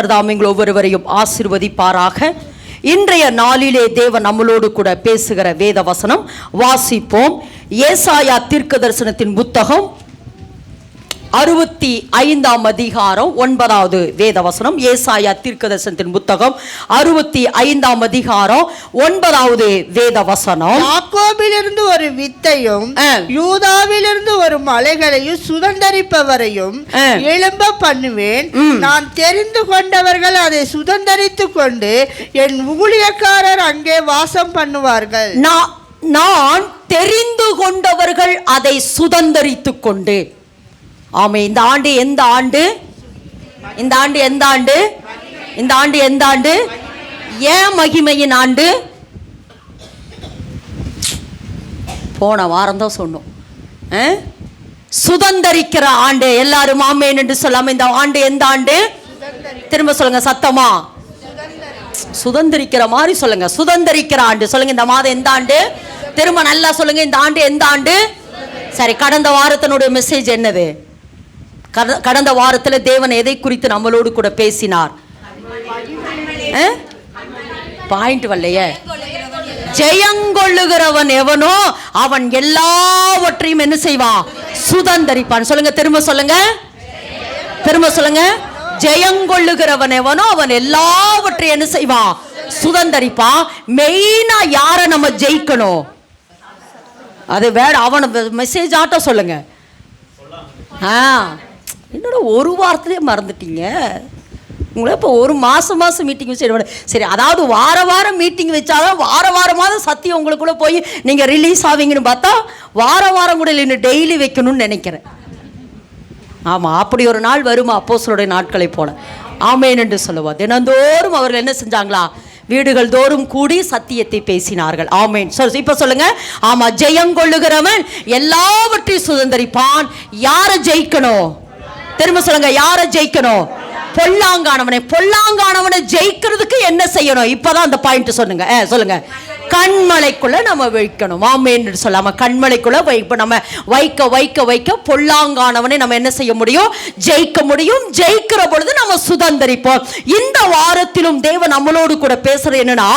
தாமிங்கள் ஒவ்வொருவரையும் ஆசீர்வதிப்பாராக. இன்றைய நாளிலே தேவன் நம்மளோடு கூட பேசுகிற வேத வசனம் வாசிப்போம். ஏசாயா தீர்க்கதரிசனத்தின் புத்தகம் 65 அதிகாரம் 9வது வேத வசனம். ஏசாயா தீர்க்கதரிசனத்தின் புத்தகம் 65 அதிகாரம் 9வது வேத வசனம். யாக்கோபிலிருந்து ஒரு வித்தையும் யூதாவிலிருந்து ஒரு மலைகளையும் சுதந்தரிப்பவரையும் எழும்ப பண்ணுவேன். நான் தெரிந்து கொண்டவர்கள் அதை சுதந்தரித்து கொண்டு என் ஊழியக்காரர் அங்கே வாசம் பண்ணுவார்கள். நான் தெரிந்து கொண்டவர்கள் அதை சுதந்தரித்து கொண்டு. ஆமே. இந்த ஆண்டு எந்த ஆண்டு? இந்த ஆண்டு எந்த ஆண்டு? இந்த ஆண்டு எந்த ஆண்டு? ஏன் மகிமையின் ஆண்டு? போன வாரம் தான் சொன்னோம். சுதந்தரிக்கிற ஆண்டு. எல்லாரும் ஆமேன் என்று சொல்லாம இந்த ஆண்டு எந்த ஆண்டு? திரும்ப சொல்லுங்க சத்தமா. சுதந்தரிக்கிற மாதிரி சொல்லுங்க. சுதந்தரிக்கிற ஆண்டு சொல்லுங்க. இந்த மாதம் எந்த ஆண்டு? திரும்ப நல்லா சொல்லுங்க. இந்த ஆண்டு எந்த ஆண்டு? சரி, கடந்த வாரத்தினுடைய மெசேஜ் என்னது? கடந்த வாரத்தில் தேவன் எதை குறித்து நம்மளோடு கூட பேசினார்? பாயிண்ட் வரலையே. ஜெயங்கொள்ளுகிறவன் எவனோ அவன் எல்லாவற்றையும் என்ன செய்வான்? சுதந்தரிப்பான். சொல்லுங்க, திரும்ப சொல்லுங்க, திரும்ப சொல்லுங்க. ஜெயங்கொள்ளுகிறவன் எவனோ அவன் எல்லாவற்றையும் என்ன செய்வான்? சுதந்தரிப்பான். மெயினா யார நம்ம ஜெயிக்கணும்? அது வேற. அவனை மெசேஜ் ஆட்ட சொல்லுங்க. என்னோட ஒரு வாரத்திலே மறந்துட்டீங்க. உங்களை இப்போ ஒரு மாதம் மீட்டிங் வச்சு சரி, அதாவது வாரம் மீட்டிங் வச்சாதான் வாரமாவது சத்தியம் உங்களுக்குள்ளே போய் நீங்கள் ரிலீஸ் ஆவீங்கன்னு பார்த்தா வாரம் கூட இல்லை, டெய்லி வைக்கணும்னு நினைக்கிறேன். ஆமாம், அப்படி ஒரு நாள் வருமா? அப்போஸ்தலருடைய நாட்களை போல. ஆமேன் என்று சொல்லுவா. தினந்தோறும் அவர்கள் என்ன செஞ்சாங்களா? வீடுகள் தோறும் கூடி சத்தியத்தை பேசினார்கள். ஆமேன். இப்ப சொல்லுங்க. ஆமா, ஜெயங்கொள்ளுகிறவன் எல்லாவற்றையும் சுதந்தரிப்பான். யாரை ஜெயிக்கணும்? திரும்ப சொல்லுங்க. யாரை ஜெயிக்கணும்? பொல்லாங்கானவனை ஜெயிக்கிறதுக்கு என்ன செய்யணும்? இப்பதான் அந்த பாயிண்ட் சொன்னுங்க. சொல்லுங்க. கண்மலைக்குள்ள நம்ம வைக்கணும். ஆமேன் சொல்லாம கண்மலைக்குள்ள நம்ம வைக்க பொல்லாங்கானவனை நம்ம என்ன செய்ய முடியும்? ஜெயிக்க முடியும். ஜெயிக்கிற பொழுது நம்ம சுதந்தரிப்போம். இந்த வாரத்திலும் தேவன் நம்மளோடு கூட பேசுறது என்னன்னா,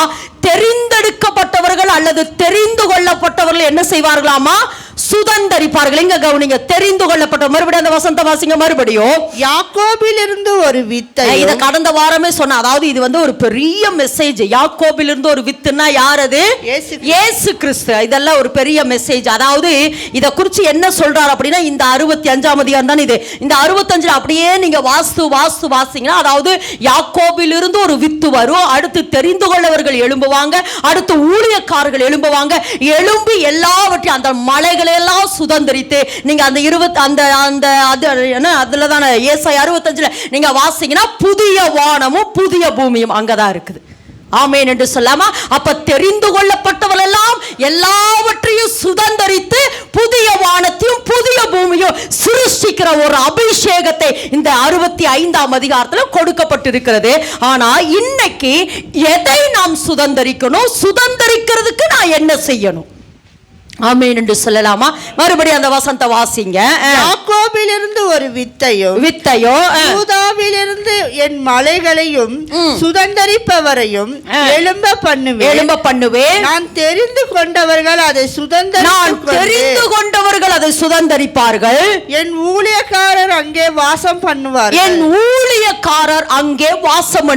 தெரிந்தெடுக்கப்பட்டவர்கள் அல்லது தெரிந்து கொள்ளப்பட்டவர்கள் என்ன செய்வார்களாமா? சுதந்தரிப்பார்கள். இங்க கவனிங்க. தெரிந்து கொள்ளப்பட்ட, மறுபடியும் அந்த வசந்த வாசிங்க மறுபடியும். யாக்கோபிலிருந்து ஒரு வித்தை. இத கடந்த வாரமே சொன்ன. அதாவது இது வந்து ஒரு பெரிய மெசேஜ். யாக்கோபிலிருந்து ஒரு வித்துனா யார்? அது இயேசு கிறிஸ்து. இதெல்லாம் ஒரு பெரிய மெசேஜ். அதாவது இத குறித்து என்ன சொல்றார் அப்படின்னா, இந்த 65 அதிகாரம் தான் இது. இந்த 65 அப்படியே நீங்க வாசிங்கன்னா, அதாவது யாக்கோபிலிருந்து ஒரு வித்து வரும். அடுத்து தெரிந்து கொள்ளவர்கள் எழும்புவாங்க. அடுத்து ஊழியக்காரர்கள் எழும்புவாங்க. எழும்பி எல்லாவற்றையும் அந்த மலைகளை எல்லாம் சுதந்தரித்து, நீங்க அந்த அதுல தான ஏசாயா 65 நீங்க வாசிங்கன்னா புதிய வானமும் புதிய பூமியும் அங்கதான் இருக்குது. ஆமேன் என்று சொல்லாமா. அப்ப தெரிந்து கொள்ளப்பட்டவர்கள் எல்லாம் எல்லாவற்றையும் சுதந்தரித்து புதிய வானத்தையும் புதிய பூமியும் சிருஷ்டிக்கிற ஒரு அபிஷேகத்தை இந்த 65 அதிகாரத்தில் கொடுக்கப்பட்டிருக்கிறது. ஆனா இன்னைக்கு எதை நாம் சுதந்தரிக்கணும்? சுதந்தரிக்கிறதுக்கு நான் என்ன செய்யணும்? ஆமேன் என்று சொல்லலாமா? மறுபடியும் அந்த வசந்த வாசிங்க. யாக்கோபிலிருந்து ஒரு வித்தையோ யூதாவிலிருந்து என் மலைகளையும் சுதந்தரிப்பவரையும் எழும்ப பண்ணுவேன். நான் தெரிந்து கொண்டவர்கள் அதை சுதந்தரிப்பார்கள். என் ஊழியக்காரர் அங்கே வாசம்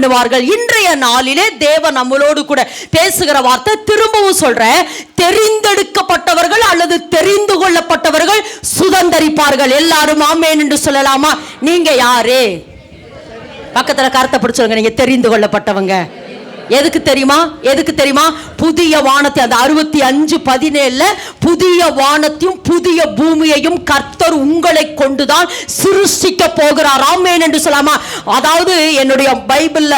பண்ணுவார்கள். இன்றைய நாளிலே தேவன் நம்மளோடு கூட பேசுகிற வார்த்தை திரும்பவும் சொல்றேன். தெரிந்தெடுக்கப்பட்டவர்கள் அல்லது தெரிந்து கொள்ளப்பட்டவர்கள் சுதந்தரிப்பார்கள். எல்லாரும் ஆமேன் என்று சொல்லலாமா? நீங்க யாரு? பக்கத்துல கருத்தை பிடிச்சவங்க. நீங்க தெரிந்து கொள்ளப்பட்டவங்க. எதுக்கு தெரியுமா? புதிய வானத்தை, அந்த 65:17 புதிய வானத்தையும் புதிய பூமியையும் கர்த்தர் உங்களை கொண்டுதான் சிருஷ்டிக்க போகிறார். ஆமென் என்று சொல்லாமா? அதாவது என்னுடைய பைபிள்ல,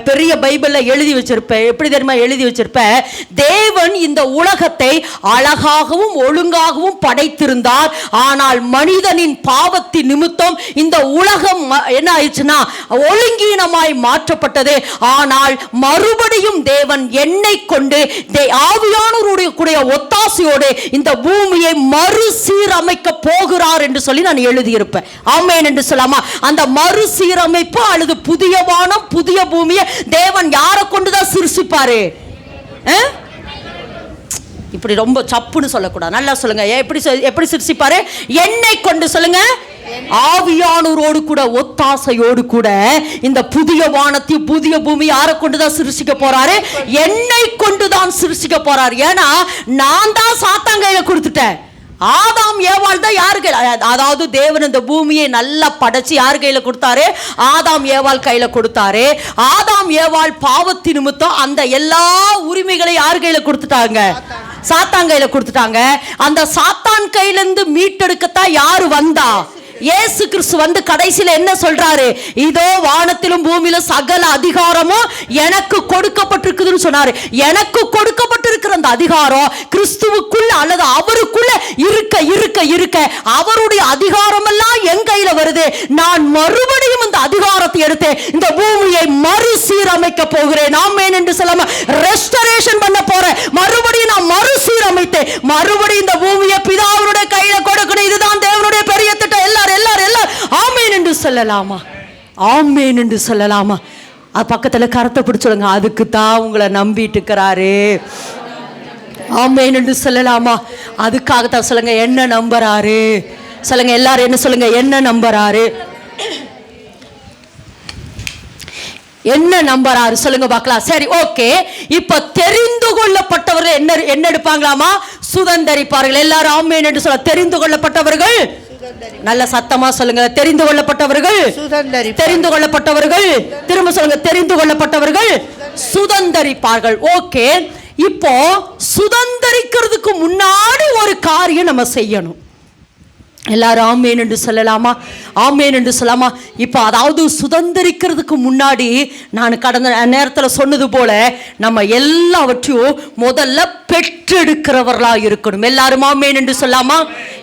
பெரிய பைபிள்ல எழுதி வச்சிருப்பேன். எப்படி தெரியுமா எழுதி வச்சிருப்பேன்? தேவன் இந்த உலகத்தை அழகாகவும் ஒழுங்காகவும் படைத்திருந்தார். ஆனால் மனிதனின் பாவத்தின் நிமித்தம் இந்த உலகம் என்ன ஆயிடுச்சுன்னா ஒழுங்கீனமாய் மாற்றப்பட்டது. ஆனால் மறு மறுபடியும் தேவன் என்னை கொண்டு ஆவியானவருடைய கூடிய ஒத்தாசையோடு இந்த பூமியை மறுசீரமைக்க போகிறார் என்று சொல்லி நான் எழுதியிருப்பேன். ஆமென் என்று சொல்லாமா? அந்த மறுசீரமைப்பு அல்லது புதிய வானம் புதிய பூமியை தேவன் யாரை கொண்டுதான் சிருஷ்டிப்பாரு? இப்படி ரொம்ப சப்புன்னு சொல்லக்கூடாது, நல்லா சொல்லுங்க. எப்படி சிருஷ்டிப்பாரு? என்னை கொண்டு. சொல்லுங்க. ஆவியானவரோடு கூட ஒத்தாசையோடு கூட இந்த புதிய வானத்தையும் புதிய பூமி யாரை கொண்டுதான் சிருஷ்டிக்க போறாரு? என்னை கொண்டுதான் சிருஷ்டிக்க போறாரு. ஏன்னா நான் தான் சாத்தான் கையில கொடுத்துட்டேன். ஆதாம் ஏவாள் தான் யாரு கையில, அதாவது தேவன் இந்த பூமியை நல்லா படைச்சு யார் கையில கொடுத்தாரு? ஆதாம் ஏவாள் கையில கொடுத்தாரு. ஆதாம் ஏவாள் பாவத்தின் நிமித்தம் அந்த எல்லா உரிமைகளை யார் கையில கொடுத்துட்டாங்க? சாத்தான் கையில கொடுத்துட்டாங்க. அந்த சாத்தான் கையில இருந்து மீட்டெடுக்கத்தான் யாரு வந்தா? இயேசு கிறிஸ்து வந்து கடைசியில என்ன சொல்றாரு? இதோ வானத்திலும் பூமியிலும் சகல அதிகாரமும் எனக்கு கொடுக்கப்பட்டிருக்குதுன்னு சொன்னாரு. எனக்கு கொடுக்கப்பட்டிருக்கிற அந்த அதிகாரம் கிறிஸ்துவுக்குள்ள அல்லது அவருக்குள்ள இருக்க இருக்க இருக்க அவருடைய அதிகாரம் எல்லாம் என் கையில வருது. நான் மறுபடியும் இந்த அதிகாரத்தை எடுத்து இந்த பூமியை மறுசீரமைக்க போகிறேன். ஆமென் என்று சொல்லாம ரெஸ்டரேஷன் பண்ண போறேன். மறுபடியும் நான் மறுசீரமைத்து மறுபடியும் இந்த பூமியை பிதாவுடைய கையில கொடுக்கணும். இதுதான் தேவனுடைய பெரிய திட்டம். எல்லாரும் ஆமென் என்று சொல்லலாமா? ஆமென் என்று சொல்லலாமா? அது பக்கத்துல கரத்தை பிடிச்சுடுங்க. அதுக்கு தான் உங்களை நம்பிட்டு இருக்கிறாரு. ஆமென் என்று சொல்லலாமா? அதுக்காகத்தான் சொல்லுங்க. என்ன நம்புறாரு? சொல்லுங்க. எல்லாரும் என்ன சொல்லுங்க? என்ன நம்புறாரு? என்ன நம்புறாரு? சொல்லுங்க பார்க்கலாம். சரி, ஓகே. இப்ப தெரிந்து கொள்ளப்பட்டவர்கள் என்ன எடுப்பாங்களாமா? சுதந்தரிப்பார்கள். எல்லாரும் ஆமென் என்று சொல்ல. தெரிந்து கொள்ளப்பட்டவர்கள் நல்ல சத்தமா சொல்லுங்க. தெரிந்து கொள்ளப்பட்டவர்கள் தெரிந்து கொள்ளப்பட்டவர்கள். திரும்ப சொல்லுங்க. தெரிந்து கொள்ளப்பட்டவர்கள் சுதந்தரிப்பார்கள். ஓகே. இப்போ சுதந்தரிக்கிறதுக்கு முன்னாடி ஒரு காரியம் நம்ம செய்யணும். எல்லாரும் ஆமென் என்று சொல்லலாமா? ஆமென் என்று சொல்லலாமா? இப்போ அதாவது சுதந்தரிக்கிறதுக்கு முன்னாடி நான் கடந்த நேரத்தில் சொன்னது போல நம்ம எல்லாவற்றையும் முதல்ல பெற்றெடுக்கிறவர்களா இருக்கணும். எல்லாரும் ஆமென் என்று சொல்லாமா?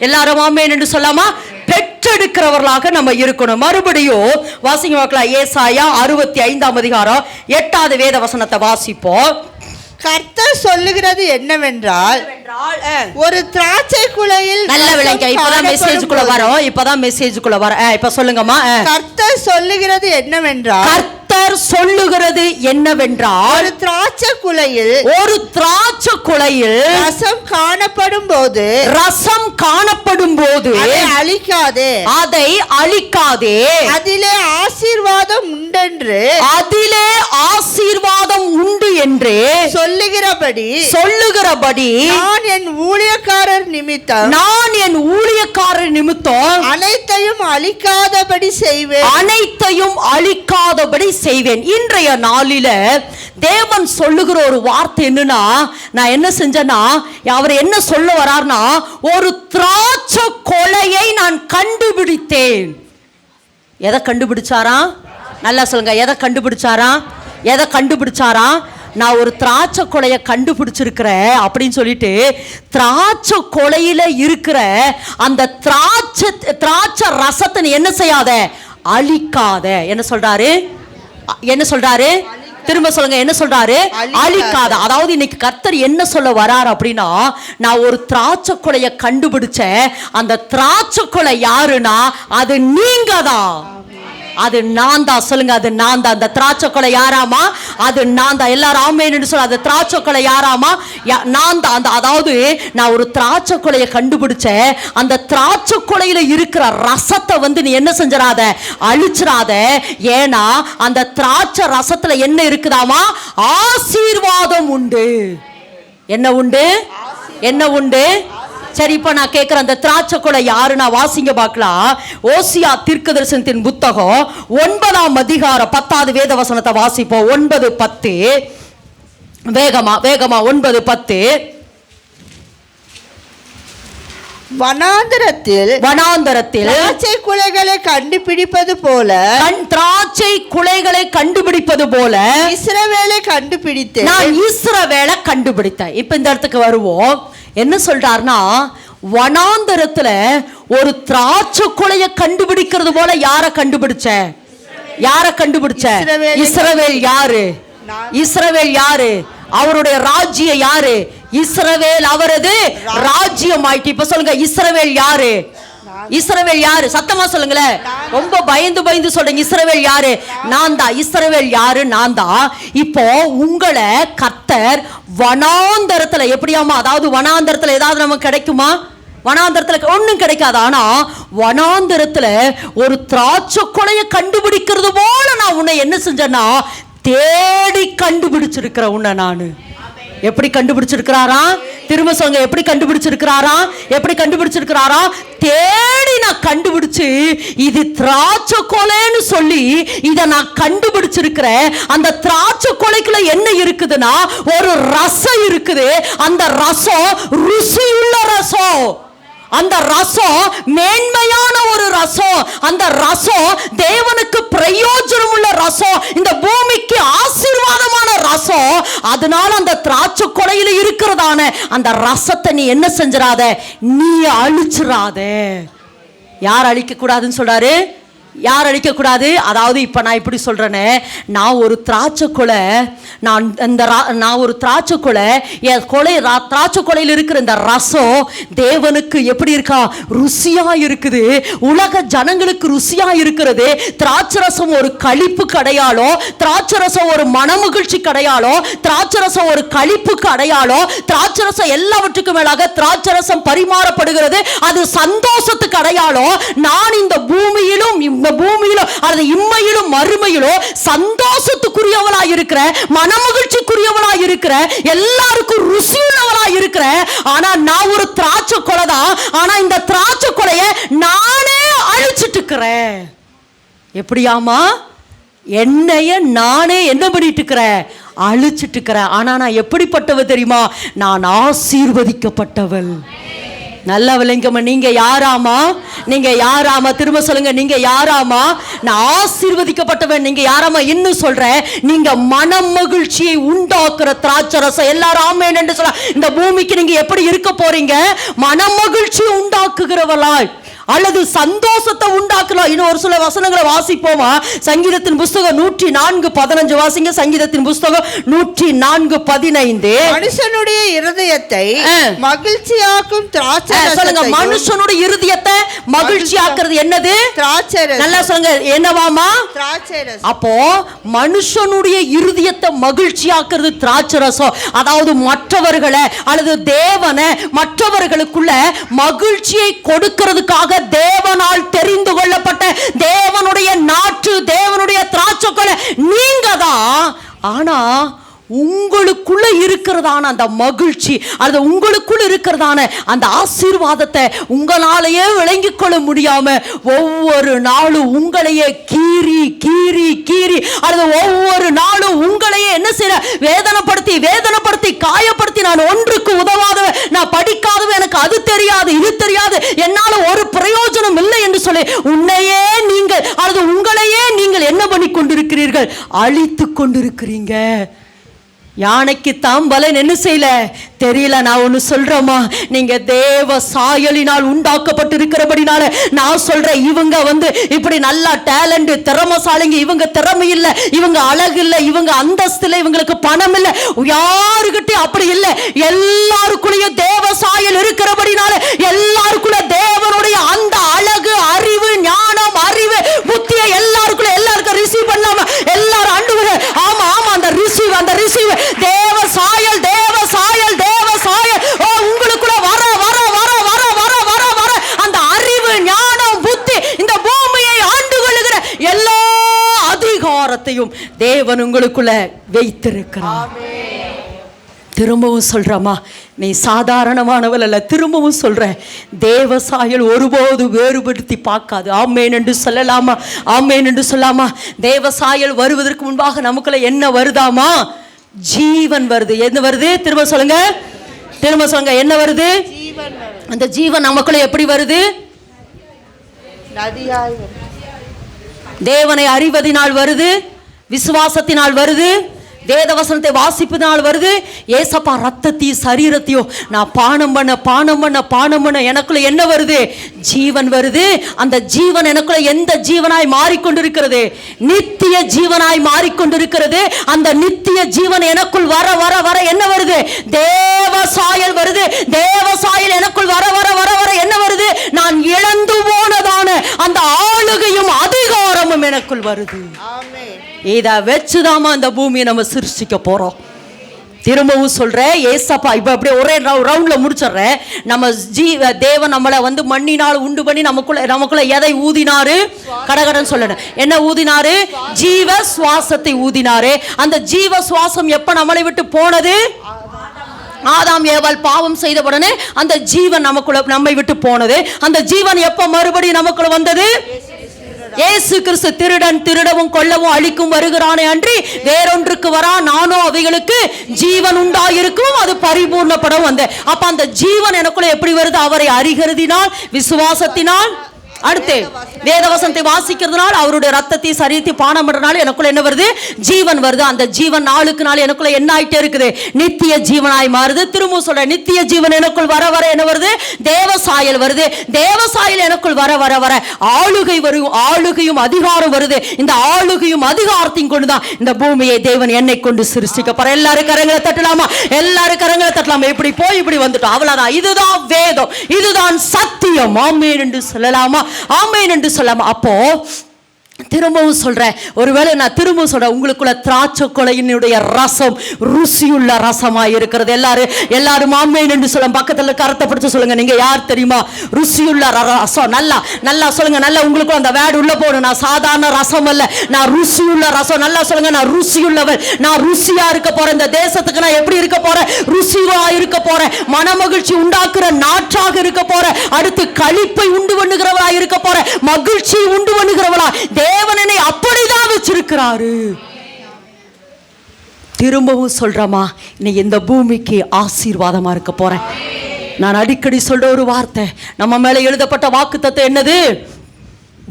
எல்லாரும் ஆமென் என்று சொல்லாமா? பெற்றெடுக்கிறவர்களாக நம்ம இருக்கணும். மறுபடியும் வாசிங்க பார்க்கலாம். ஏசாயா 65ஆம் அதிகாரம் 8வது வேத வசனத்தை வாசிப்போம். கர்த்தர் சொல்லுகிறது என்னவென்றால், ஒரு திராட்சை குலையில் நல்ல விளங்க. இப்பதான் மெசேஜுக்குள்ள வரோம். இப்பதான் மெசேஜுக்குள்ள வர. இப்ப சொல்லுங்கம்மா. கர்த்தர் சொல்லுகிறது என்னவென்றால், கர்த்தர் சொல்லுகிறது என்னவென்றால், ஒரு திராட்சை குலையில் ரசம் காணப்படும் போது அதை அழிக்காதே, அதிலே ஆசீர்வாதம் உண்டு என்று சொல்லுகிறபடி நான் என் ஊழியக்காரர் நிமித்தம் அனைத்தையும் அழிக்காதபடி செய்வேன். இன்றைய நாளில தேவன் சொல்லுகிற ஒரு வார்த்தை என்னன்னா, நான் என்ன செஞ்சேன்னா, அவர் என்ன சொல்ல வரார்னா, ஒரு திராட்சை கொலையை நான் கண்டுபிடித்தேன். எதை கண்டுபிடிச்சாரா? நல்லா சொல்லுங்க. எதை கண்டுபிடிச்சாரா? நான் ஒரு திராட்சை கொலையை கண்டுபிடிச்சிருக்கிறேன் அப்படின்னு சொல்லிட்டு திராட்சை கொலையில இருக்கிற அந்த திராட்சை ரசத்தை நீ என்ன செய்யாத? அழிக்காத. என்ன சொல்றாரு? திரும்ப சொல்லுங்க. என்ன சொல்றாரு? அழிக்காத. அதாவது இன்னைக்கு கர்த்தர் என்ன சொல்ல வரார் அப்படின்னா, நான் ஒரு திராட்சை கொலையை கண்டுபிடிச்சேன். அந்த திராட்சை கொலை யாருன்னா அது நீங்க தான். அது நான் தான். சொல்லுங்க. அது நான் தான். அந்த திராட்சை கொலை யாராமா? அது நான் தான். எல்லாரும் ஆமென்னு சொல்ல. அந்த திராட்சை கொலை யாராமா? நான் தான். அதாவது நான் ஒரு திராட்சை கொலையை கண்டுபிடிச்சேன். அந்த திராட்சை கொலையில இருக்கிற ரசத்தை வந்து நீ என்ன செஞ்சிடாத? அழிச்சிடாத. ஏன்னா அந்த திராட்சை ரசத்துல என்ன இருக்குதாமா? ஆசீர்வாதம் உண்டு. என்ன உண்டு? சரி, இப்ப நான் கேட்கிறேன், அந்த திராட்சை கொலை யாருன்னா வாசிங்க பார்க்கலாம். ஓசியா தீர்க்கதரிசனத்தின் புத்தகம் 9ஆம் அதிகாரம் 10வது வேத வசனத்தை வாசிப்போம். 9:10. வேகமா 9:10. வனாந்தரத்தில் திராட்சை குலைகளை கண்டுபிடிப்பது போல இஸ்ரவேலை கண்டுபிடித்தேன். நான் இஸ்ரவேலை கண்டுபிடித்தேன். இப்ப இந்த இடத்துக்கு வருவோம். என்ன சொல்றாருன்னா, வனாந்தரத்துல ஒரு திராட்சை கொலையை கண்டுபிடிக்கிறது போல யாரை கண்டுபிடிச்ச? இஸ்ரவேல் யாரு? இஸ்ரவேல் யாரு? அவருடைய ராஜ்யம் யாரு? இஸ்ரவேல் அவரது ராஜ்யம் ஆயிட்டு. இப்ப சொல்லுங்க, இஸ்ரவேல் யாரு? இஸ்ரவேல் யாரு? சத்தமா சொல்லுங்களேன். ரொம்ப பயந்து பயந்து சொல்றீங்க. இஸ்ரவேல் யாரு? நான் தான். இஸ்ரவேல் யாரு? நான் தான். இப்போ உங்களை கர்த்தர் வனாந்தரத்துல எப்படியாமா, அதாவது வனாந்தரத்துல ஏதாவது நமக்கு கிடைக்குமா? வனாந்தரத்துல ஒண்ணும் கிடைக்காது. ஆனா வனாந்தரத்துல ஒரு திராட்சை கொலையை கண்டுபிடிக்கிறது போல நான் உன்னை என்ன செஞ்சேன்னா தேடி கண்டுபிடிச்சிருக்கிற உன்னை நானு. எப்படி கண்டுபிடிச்சிருக்கிறாரா? திரும்ப சொல்லுங்க, எப்படி கண்டுபிடிச்சிருக்கிறாரா? எப்படி கண்டுபிடிச்சிருக்கிறாரா? தேடி நான் கண்டுபிடிச்சு இது திராட்சை கொலைன்னு சொல்லி இதை நான் கண்டுபிடிச்சிருக்கிறேன். அந்த திராட்சை கொலைக்குள்ள என்ன இருக்குதுன்னா ஒரு ரசம் இருக்குது. அந்த ரசம் ருசியுள்ள ரசம். அந்த ரசம் மேன்மையான ஒரு ரசம். அந்த ரசம் தேவனுக்கு பிரயோஜனம் உள்ள ரசம். இந்த பூமிக்கு ஆசீர்வாதமான ரசம். அதனால அந்த திராட்சை கொலையில இருக்கிறதான அந்த ரசத்தை நீ என்ன செஞ்சிராத, நீ அழிச்சிராத. யார் அழிக்க கூடாதுன்னு சொல்றாரு? யார் அழிக்க கூடாது? அதாவது இப்ப நான் இப்படி சொல்றேனே, நான் ஒரு திராட்சை கொலை, நான் ஒரு திராட்சை கொலை, என் கொலை திராட்சை கொலையில் இருக்கிற இந்த ரசம் தேவனுக்கு எப்படி இருக்கா? ருசியா இருக்குது. உலக ஜனங்களுக்கு ருசியா இருக்கிறது. திராட்சை ரசம் ஒரு களிப்புக்கு அடையாளம். திராட்சை ரசம் ஒரு மனமகிழ்ச்சிக்கு அடையாளம். திராட்சை ரசம் ஒரு களிப்புக்கு அடையாளம். திராட்சை ரசம் எல்லாவற்றுக்கும் மேலாக திராட்சை ரசம் பரிமாறப்படுகிறது. அது சந்தோஷத்துக்கு அடையாளம். நான் இந்த பூமியிலும் அல்லது இம்மையிலும் மறுமையிலும் சந்தோஷத்துக்குரியவளாய் இருக்கிற, மனமகிழ்ச்சிக்குரியவளாய் இருக்கிற, எல்லாருக்கும் ருசியுள்ளவளாய் இருக்கிற. ஆனா நான் ஒரு திராட்சை கொலை தான். ஆனா இந்த திராட்சை கொலையை நானே அழிச்சிட்டு இருக்கிறேன். எப்படியாமா? என்னைய நானே என்ன பண்ணிட்டு இருக்கிறேன்? அழிச்சிட்டு இருக்கிறேன். ஆனா நான் எப்படிப்பட்டவ தெரியுமா? நான் ஆசீர்வதிக்கப்பட்டவள். நல்ல விளங்கம்மா. நீங்க யாராமா? நீங்க யாராமா? திரும்ப சொல்லுங்க, நீங்க யாராமா? நான் ஆசீர்வதிக்கப்பட்டவன். நீங்க யாராமா? இன்னும் சொல்றேன், நீங்க மன மகிழ்ச்சியை உண்டாக்குற திராட்சை ரசம். எல்லாரும் ஆமென் என்று சொல்ல. இந்த பூமிக்கு நீங்க எப்படி இருக்க போறீங்க? மன மகிழ்ச்சியை உண்டாக்குகிறவளாய் அல்லது சந்தோஷத்தை உண்டாக்கலாம். இன்னும் ஒரு சில வசனங்களை வாசிப்போமா? சங்கீதத்தின் புஸ்தகம் 104:15 வாசிங்க. சங்கீதத்தின் புஸ்தகம் 104:15. மனுஷனுடைய இருதயத்தை மகிழ்ச்சியாக்கும் திராட்சை. சொல்லுங்க, மனுஷனுடைய இருதயத்தை மகிழ்ச்சியாக்குறது என்னது? திராட்சை. நல்லா சொல்லுங்க, என்னவாமா? திராட்சை. அப்போ மனுஷனுடைய இருதயத்தை மகிழ்ச்சியாக்குறது திராட்சை ரசம். அதாவது மற்றவர்களை அல்லது தேவனை மற்றவர்களுக்குள்ள மகிழ்ச்சியை கொடுக்கிறதுக்காக தேவனால் தெரிந்து கொள்ளப்பட்ட தேவனுடைய நாற்று, தேவனுடைய திராட்சை கொலை நீங்க தான். ஆனா உங்களுக்குள்ள இருக்கிறதான அந்த மகிழ்ச்சி அல்லது உங்களுக்குள்ள இருக்கிறதான அந்த ஆசீர்வாதத்தை உங்களாலேயே விளங்கிக் கொள்ள முடியாம ஒவ்வொரு நாளும் உங்களையே கீறி கீறி கீறி அல்லது ஒவ்வொரு நாளும் உங்களையே என்ன செய்ய வேதனைப்படுத்தி வேதனைப்படுத்தி காயப்படுத்தி, நான் ஒன்றுக்கு உதவாதவன், நான் படிக்காதவன், எனக்கு அது தெரியாது இது தெரியாது, என்னால ஒரு பிரயோஜனம் இல்லை என்று சொல்லி உன்னையே நீங்கள் அல்லது உங்களையே நீங்கள் என்ன பண்ணி கொண்டிருக்கிறீர்கள்? அழித்து கொண்டிருக்கிறீங்க. யானைக்கு தாம்பலன் என்ன செய்யல தெரியல. நான் ஒன்னு சொல்றேமா, நீங்க தேவ சாயலினால் உண்டாக்கப்பட்டிருக்கிறபடினால நான் சொல்றேன், இவங்க இப்படி நல்லா டேலண்ட் திறமசாலிங்க, இவங்க திறமை இல்ல, இவங்க அழகு இல்ல, இவங்க அந்தஸ்து இல்ல, இவங்களுக்கு பணம் இல்ல, யாருக்கிட்டையும் அப்படி இல்ல. எல்லாருக்குள்ளேயும் தேவ சாயல் இருக்கிறபடினால எல்லாருக்குள்ள தேவனுடைய அந்த அழகு, அறிவு, ஞானம், அறிவு, புத்தியை எல்லாருக்கும் ரிசீவ் பண்ணாம எல்லாரும் ஆண்டவரே ஆமா ஆமா அந்த ரிசீவ் தேவ சாயல் தேவ சாயல் தேவ சாயல் உங்களுக்குள்ள வர வர வர வர வர வர வர அந்த அறிவு, ஞானம், புத்தி, இந்த பூமியை ஆண்டு கொள்ளுகிற எல்லா அதிகாரத்தையும் தேவன் உங்களுக்குள்ள வைத்திருக்கிறார். திரும்பவும் சொல்றமா, நீ சாதாரணமானவள் அல்ல. திரும்பவும் சொல்றேன், தேவ சாயல் ஒருபோது வேறுபடுத்தி பார்க்காது. ஆமேன் என்று சொல்லலாமா? ஆமேன் என்று சொல்லாமா? தேவ சாயல் வருவதற்கு முன்பாக நமக்குள்ள என்ன வருதாமா? ஜீவன் வருது. என்ன வருது? திரும்ப சொல்லுங்க, திரும்ப சொல்லுங்க, என்ன வருது? அந்த ஜீவன் நமக்குள்ள எப்படி வருது? தேவனை அறிவதினால் வருது, விசுவாசத்தினால் வருது, வேதவசனத்தை வாசிப்பதனால் வருது. ஏசப்பா ரத்தத்தையும் சரீரத்தையும் நான் பானம் பண்ண எனக்குள்ள என்ன வருது? ஜீவன் வருது. அந்த ஜீவன் எனக்குள்ள எந்த ஜீவனாய் மாறிக்கொண்டிருக்கிறது? நித்திய ஜீவனாய் மாறிக்கொண்டிருக்கிறது. அந்த நித்திய ஜீவன் எனக்குள் வர வர வர என்ன வருது? தேவ சாயல் வருது. தேவ சாயல் எனக்குள் வர வர வர வர என்ன வருது? நான் இழந்து போனதான அந்த ஆளுகையும் அதிகாரமும் எனக்குள் வருது. இத வச்சுதாமா அந்த பூமியை நம்ம சிருஷ்டிக்க போறோம். திரும்பவும் சொல்றேன், ஏசப்பா இப்ப அப்படியே ஒரே ரவுண்ட்ல முடிச்சிடுறேன். நம்ம தேவன் நம்மளை வந்து மண்ணினால் உண்டு பண்ணி நமக்குள்ள எதை ஊதினாரு? கடகடன் சொல்லணும். என்ன ஊதினாரு? ஜீவ சுவாசத்தை ஊதினாரு. அந்த ஜீவ சுவாசம் எப்ப நம்மளை விட்டு போனது? ஆதாம் ஏவாள் பாவம் செய்த உடனே அந்த ஜீவன் நம்மை விட்டு போனது. அந்த ஜீவன் எப்ப மறுபடியும் நமக்குள்ள வந்தது? இயேசு கிறிஸ்து திருடவும் கொல்லவும் அழிக்கும் வருகிறானே அன்றி வேறொன்றுக்கு வரா. நானோ அவைகளுக்கு ஜீவன் உண்டாயிருக்கும், அது பரிபூர்ணப்படும் வந்த. அப்ப அந்த ஜீவன் எனக்குள்ள எப்படி வருது? அவரை அறிகிறதினால், விசுவாசத்தினால், அடுத்து வேதவசனத்தை வாசிக்கிறதுனால, அவருடைய ரத்தத்தை சரீரத்தை பானம் பண்றதுனால எனக்குள்ள என்ன வருது? ஜீவன் வருது. அந்த ஜீவன் நாளுக்கு நாள் எனக்குள்ள என்ன ஆயிட்டே இருக்குது? நித்திய ஜீவனாய் மாறுது. திரும்ப சொல்ற, நித்திய ஜீவன் எனக்குள் வர வர என்ன வருது? தேவ சாயல் வருது. தேவ சாயல் எனக்குள் வர வர வர ஆளுகை வரும். ஆளுகையும் அதிகாரம் வருது. இந்த ஆளுகையும் அதிகாரத்தையும் கொண்டுதான் இந்த பூமியை தேவன் என்னை கொண்டு சிருஷ்டிக்க போற. எல்லாரும் கரங்களை தட்டலாமா? எல்லாரும் கரங்களை தட்டலாமா? இப்படி போய் இப்படி வந்துட்டோம், அவ்வளவுதான். இதுதான் வேதம், இதுதான் சத்தியம். ஆமென் என்று சொல்லலாமா? ஆமென் என்று சொல்லாம. அப்போ திரும்பவும் சொல்றேன், ஒருவேளை நான் திரும்பவும் சொல்றேன், உங்களுக்குள்ள திராட்சை கொலையினுடைய ரசம் ருசியுள்ள ரசமாய் இருக்கிறது. எல்லாரும் ஆமென் என்று சொல்ல. பக்கத்துல கரத்தை பிடிச்சு சொல்லுங்க, நீங்க யார் தெரியுமா? ருசியுள்ள ரசம். நல்லா சொல்லுங்க. நல்லா உங்களுக்குள்ள அந்த வேர்டு உள்ள போகணும். நான் சாதாரண ரசம் அல்ல, நான் ருசியுள்ள ரசம். நல்லா சொல்லுங்க, நான் ருசியுள்ளவள். நான் ருசியா இருக்க போறேன். இந்த தேசத்துக்கு நான் எப்படி இருக்க போறேன்? ருசியா இருக்க போறேன். மனமகிழ்ச்சி உண்டாக்குற நாற்றாக இருக்க போறேன். அடுத்து களிப்பை உண்டு பண்ணுகிறவளா இருக்க போறேன். மகிழ்ச்சி உண்டு பண்ணுகிறவளா தேவனை அப்படிதான் வச்சிருக்கிறாரு. திரும்பவும் சொல்றமா, நீ இந்த பூமிக்கு ஆசீர்வாதமா இருக்க போறேன். நான் அடிக்கடி சொல்ற ஒரு வார்த்தை, நம்ம மேல எழுதப்பட்ட வாக்குத்தத்தம் என்னது?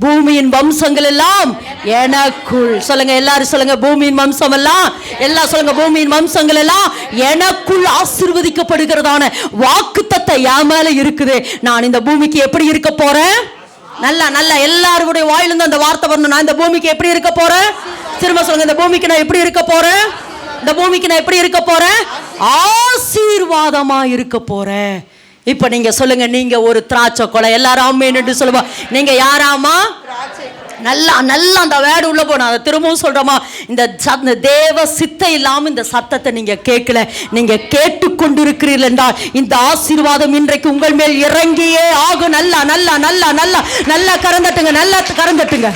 பூமியின் வம்சங்கள் எல்லாம் எனக்குள். சொல்லுங்க, எல்லாரும் சொல்லுங்க, பூமியின் வம்சம் எல்லாம். எல்லாம் சொல்லுங்க, பூமியின் வம்சங்கள் எல்லாம் எனக்குள் ஆசீர்வதிக்கப்படுகிறதான வாக்குத்தத்தம் என் மேல இருக்குது. நான் இந்த பூமிக்கு எப்படி இருக்க போறேன்? நல்லா எல்லாருடைய வாயிலிருந்து அந்த வார்த்தை வரணும். நான் இந்த பூமிக்கு எப்படி இருக்க போறேன்? திரும்ப சொல்லுங்க, இந்த பூமிக்கு நான் எப்படி இருக்க போறேன்? இந்த பூமிக்கு நான் எப்படி இருக்க போறேன்? ஆசீர்வாதமா இருக்க போறேன். இப்ப நீங்க சொல்லுங்க, நீங்க ஒரு திராட்சை கொலை. எல்லாரும் ஆமென் என்று சொல்லுவா. நீங்க யாராமா? நல்லா அந்த வேர்டு உள்ள போன. அதை திரும்பவும் சொல்றோமா, இந்த தேவ சித்த இல்லாம இந்த சத்தத்தை நீங்க கேட்கல, நீங்க கேட்டுக்கொண்டிருக்கிறீர்கள் என்றால் இந்த ஆசீர்வாதம் இன்றைக்கு உங்கள் மேல் இறங்கியே ஆகும். நல்லா கரந்தட்டுங்க, நல்லா கரந்தட்டுங்க.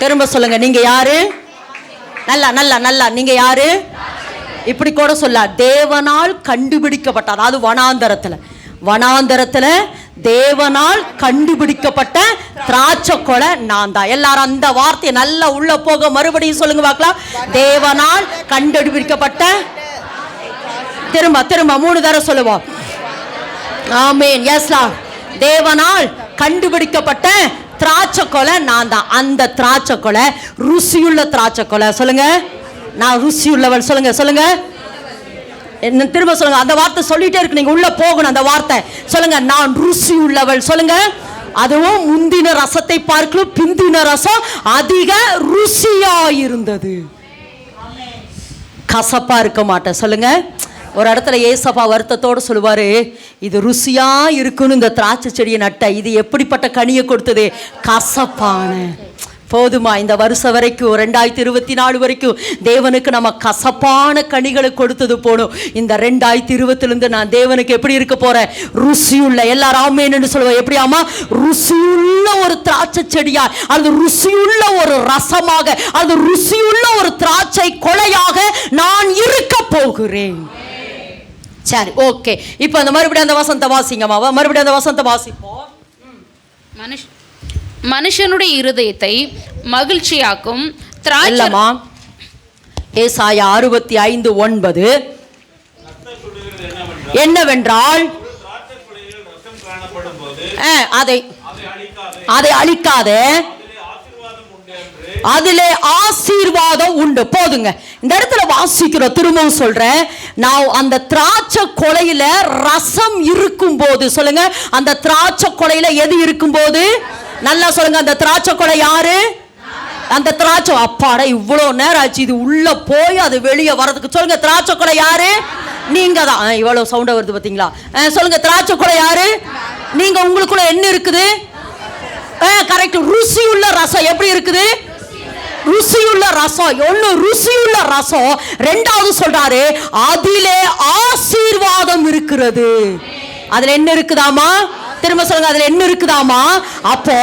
திரும்ப சொல்லுங்க, நீங்க யாரு? நல்லா நீங்க யாரு? இப்படி கூட சொல்ல, தேவனால் கண்டுபிடிக்கப்பட்ட, அதாவது வனாந்தரத்துல தேவனால் கண்டுபிடிக்கப்பட்ட திராட்சை கொலை நான் தான். எல்லாரும் அந்த வார்த்தையை நல்லா உள்ள போக மறுபடியும் சொல்லுங்க பார்க்கலாம். தேவனால் கண்டுபிடிக்கப்பட்ட, திரும்ப 3 தடவை சொல்லுவோம். ஆமென். Yes Lord. தேவனால் கண்டுபிடிக்கப்பட்ட திராட்சை கொலை நான் தான். அந்த திராட்சை கொலை ருசியுள்ள திராட்சை கொலை. சொல்லுங்க, நான் ருசியுள்ளவள். சொல்லுங்க என்ன, திரும்ப சொல்லுங்க. அந்த வார்த்தை சொல்லிட்டே இருக்கு, நீங்க உள்ள போகணும். அந்த வார்த்தை சொல்லுங்க, நான் ருசி உள்ளவள். சொல்லுங்க, அதுவும் முந்தின ரசத்தை பார்க்கலும் பிந்தின ரசம் அதிக ருசியா இருந்தது. கசப்பா இருக்க மாட்டேன். சொல்லுங்க. ஒரு இடத்துல ஏசப்பா வருத்தத்தோடு சொல்லுவாரு, இது ருசியா இருக்குன்னு இந்த திராட்சை செடியை நட்ட, இது எப்படிப்பட்ட கனியை கொடுத்தது? கசப்பான. போதுமா? இந்த வருஷம் வரைக்கும் 2024 வரைக்கும் தேவனுக்கு நம்ம கசப்பான கனிகளை கொடுத்தது போடும். இந்த 2020 நான் தேவனுக்கு எப்படி இருக்க போறேன்? ருசியுள்ள. எல்லாரும் ஆமென்னு சொல்லுவோம். எப்படி? ஆமா, ருசியுள்ள ஒரு திராட்சை செடியா, அது ருசியுள்ள ஒரு ரசமாக, அது ருசியுள்ள ஒரு திராட்சை கொலையாக நான் இருக்க போகிறேன். சரி, ஓகே. இப்போ அந்த மறுபடியும் அந்த வசனத்தை வாசிங்கம்மா. மறுபடியும் அந்த வசனத்தை வாசிப்போம். மனுஷனுடைய இருதயத்தை மகிழ்ச்சியாக்கும் திராட்சை. ஏசாயா 65:9 என்னவென்றால், அதை அழிக்காதே அதிலே ஆசீர்வாதம் உண்டு. போதுங்க, இந்த இடத்துல வாசிக்கிறோம். திரும்பவும் சொல்றேன், நான் அந்த திராட்சை கொலையில ரசம் இருக்கும் போது, சொல்லுங்க, அந்த திராட்சை கொலையில எது இருக்கும் போது? நல்லா சொல்லுங்க, அந்த திராட்சை கொலை யாரு? அந்த திராட்சை, அப்பாடா இவ்வளவு நேரம் ஆச்சு இது உள்ள போய் அது வெளியே வரதுக்கு. சொல்லுங்க, திராட்சை கொலை யாரு? நீங்க தான். இவ்வளவு சவுண்டா வருது பாத்தீங்களா? சொல்லுங்க, திராட்சை கொலை யாரு? நீங்க. உங்களுக்குள்ள என்ன இருக்குது? கரெக்ட், ருசியுள்ள ரசம். எப்படி இருக்குது? ருசியுள்ள ரசம். ஒண்ணு ருசியுள்ள ரசம், ரெண்டாவது சொல்றாரு அதிலே ஆசீர்வாதம் இருக்கிறது. அதுல என்ன இருக்குதாமா? திரும்ப சொல்லுங்க, அதுல என்ன இருக்குதாமா? அப்போ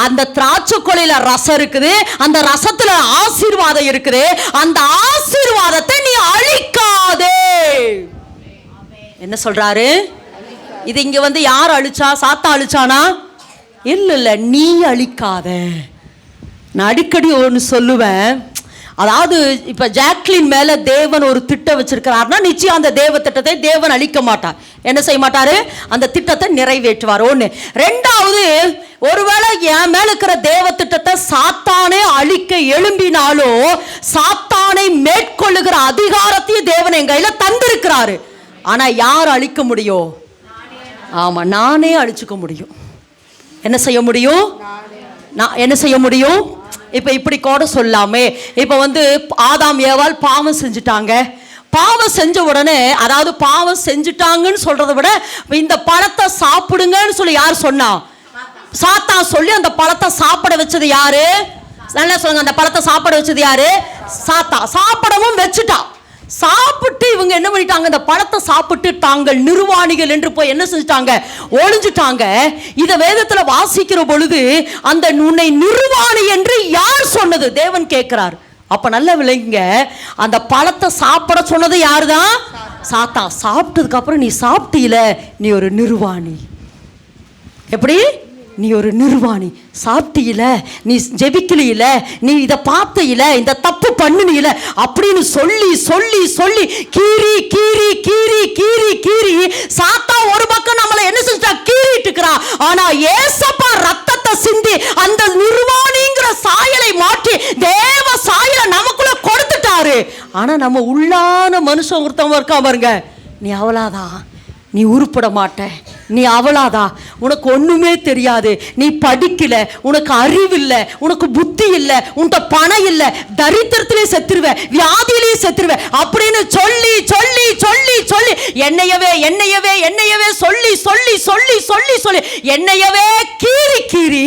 அந்த திராட்சை கொலையில ரசம் இருக்குது, அந்த ரசத்துல ஆசீர்வாதம் இருக்குது. அந்த ஆசீர்வாதத்தை நீ அழிக்காதே. என்ன சொல்றாரு? இது இங்க வந்து யார் அழிச்சா? சாத்தான் அழிச்சானா? இல்ல, நீ அழிக்காத. நான் அடிக்கடி ஒன்று சொல்லுவேன், அதாவது இப்ப ஜாக்லின் மேல தேவன் ஒரு திட்டம் வச்சிருக்கிறார்னா நிச்சயம் அந்த தேவ திட்டத்தை தேவன் அழிக்க மாட்டார். என்ன செய்ய மாட்டாரு? அந்த திட்டத்தை நிறைவேற்றுவார். ஒண்ணு. ரெண்டாவது, ஒருவேளை என் மேல இருக்கிற தேவ திட்டத்தை சாத்தானே அழிக்க எழும்பினாலும் சாத்தானை மேற்கொள்ளுகிற அதிகாரத்தையும் தேவன் என் கையில தந்திருக்கிறாரு. ஆனா யார் அழிக்க முடியும்? ஆமா, நானே அழிச்சுக்க முடியும். என்ன செய்ய முடியும்? நான் என்ன செய்ய முடியும்? இப்ப இப்படி கூட சொல்லாமே, இப்ப வந்து ஆதாம் ஏவாள் பாவம் செஞ்சுட்டாங்க. பாவம் செஞ்ச உடனே, அதாவது பாவம் செஞ்சுட்டாங்கன்னு சொல்றதை விட இந்த பழத்தை சாப்பிடுங்கன்னு சொல்லி யார் சொன்னா? சாத்தான் சொல்லி அந்த பழத்தை சாப்பிட வச்சது யாரு? நல்லா சொல்லுங்க, அந்த பழத்தை சாப்பிட வச்சது யாரு? சாத்தான். சாப்பிடவும் வச்சுட்டா. சாப்பிட்டு இவங்க என்ன பண்ணிட்டாங்க? இந்த பழத்தை சாப்பிட்டு தாங்கள் நிர்வாணிகள் என்று போய் என்ன செஞ்சிட்டாங்க? ஒளிஞ்சிட்டாங்க. இத வேதத்துல வாசிக்கிற பொழுது அந்த உன்னை நிர்வாணி என்று யார் சொன்னது? தேவன் கேட்கிறார். அப்ப நல்ல விளங்குங்க, அந்த பழத்தை சாப்பிட சொன்னது யாருதான்? சாத்தான். சாப்பிட்டதுக்கு அப்புறம் நீ சாப்பிட்டீல, நீ ஒரு நிர்வாணி. எப்படி? நீ ஒரு நிர்வாணி. சாப்பிட்டீல, நீ ஜெபிக்கல, நீ இதை பார்த்தையில, இந்த தப்பு பண்ணுனீல அப்படின்னு சொல்லி சொல்லி சொல்லி கீறி கீறி கீறி கீறி கீறி சாத்தா ஒரு பக்கம் நம்மளை என்ன செஞ்சா? கீறிட்டு இருக்கிறா. ஆனா ஏசப்பா ரத்தத்தை சிந்தி அந்த நிர்வாணிங்கிற சாயலை மாற்றி தேவ சாயலை நமக்குள்ள கொடுத்துட்டாரு. ஆனா நம்ம உள்ளான மனுஷன் ஒருத்தவங்க இருக்கா பாருங்க, நீ அவளாதான், நீ உருப்பட மாட்ட, நீ அவளாதா, உனக்கு ஒண்ணுமே தெரியாது, நீ படிக்கல, உனக்கு அறிவு இல்லை, உனக்கு புத்தி இல்லை, உன்கிட்ட பணம் இல்லை, தரித்திரத்திலே செத்துருவ, வியாதியிலேயே செத்துருவ அப்படின்னு சொல்லி சொல்லி சொல்லி சொல்லி என்னையவே என்னையவே என்னையவே சொல்லி சொல்லி சொல்லி சொல்லி சொல்லி என்னையவே கீறி கீறி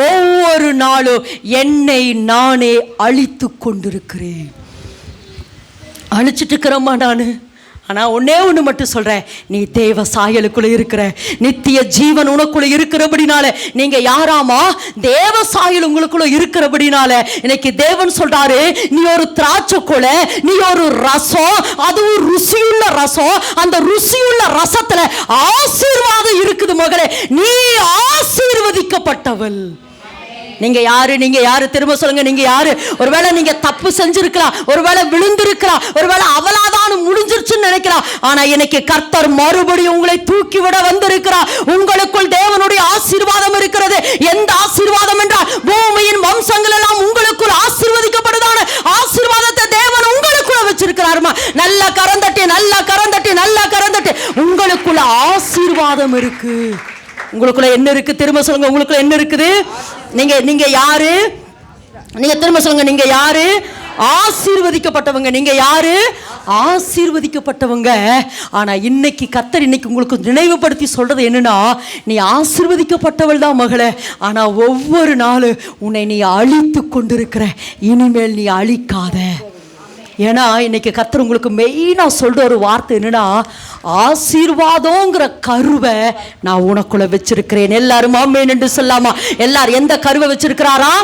ஒவ்வொரு நாளும் என்னை நானே அழித்து கொண்டிருக்கிறேன். அழிச்சிட்டு இருக்கிறோமா நானு? ஆனால் ஒன்னே ஒன்று மட்டும் சொல்கிறேன், நீ தேவ சாயலுக்குள்ளே இருக்கிற, நித்திய ஜீவன் உனக்குள்ளே இருக்கிறபடினால. நீங்கள் யாராமா? தேவ சாயல் உங்களுக்குள்ள இருக்கிறபடினால இன்னைக்கு தேவன் சொல்றாரு, நீ ஒரு திராட்சை கொலை, நீ ஒரு ரசம், அதுவும் ருசியுள்ள ரசம். அந்த ருசியுள்ள ரசத்துல ஆசீர்வாதம் இருக்குது மகளே, நீ ஆசீர்வதிக்கப்பட்டவள். நீங்க யாரு? நீங்க யாரு? திரும்ப சொல்லுங்க, நீங்க யாரு? ஒருவேளை நீங்க தப்பு செஞ்சிருக்கலாம், ஒருவேளை விழுந்திருக்கலாம், ஒருவேளை அவளாதான் முடிஞ்சிருச்சுன்னு நினைக்கலாம். ஆனா இன்னைக்கு கர்த்தர் மறுபடியும் உங்களை தூக்கி விட வந்திருக்கிறார். உங்களுக்குள் தேவனுடைய ஆசீர்வாதம் இருக்கிறது. எந்த ஆசீர்வாதம் என்றால் பூமியின் வம்சங்கள் எல்லாம் உங்களுக்குள் ஆசீர்வதிக்கப்படுதான ஆசீர்வாதத்தை தேவன் உங்களுக்குள்ள வச்சிருக்கிறாருமா. நல்ல கரந்தட்டி, நல்ல கரந்தட்டி, நல்ல கரந்தட்டி. உங்களுக்குள்ள ஆசீர்வாதம் இருக்கு. உங்களுக்குள்ள என்ன இருக்கு? திரும்ப சொல்லுங்க, உங்களுக்குள்ள என்ன இருக்குது? நீங்க யாரு? நீங்க திரும்ப சொல்லுங்க, நீங்க யாரு? ஆசீர்வதிக்கப்பட்டவங்க. நீங்க யாரு? ஆசீர்வதிக்கப்பட்டவங்க. ஆனா இன்னைக்கு கர்த்தர் இன்னைக்கு உங்களுக்கு நினைவுபடுத்தி சொல்றது என்னன்னா, நீ ஆசீர்வதிக்கப்பட்டவள் தான் மகளே. ஆனா ஒவ்வொரு நாளும் உன்னை நீ அழித்து கொண்டிருக்கிற, இனிமேல் நீ அழிக்காத. ஏன்னா இன்னைக்கு கர்த்தர் உங்களுக்கு மெயினா சொல்ற ஒரு வார்த்தை என்னன்னா, ஆசீர்வாதங்கிற கருவை நான் உனக்குள்ள வச்சிருக்கிறேன். எல்லாரும் ஆமென் என்று சொல்லாமா? எல்லாரும் எந்த கருவை வச்சிருக்கிறாரா?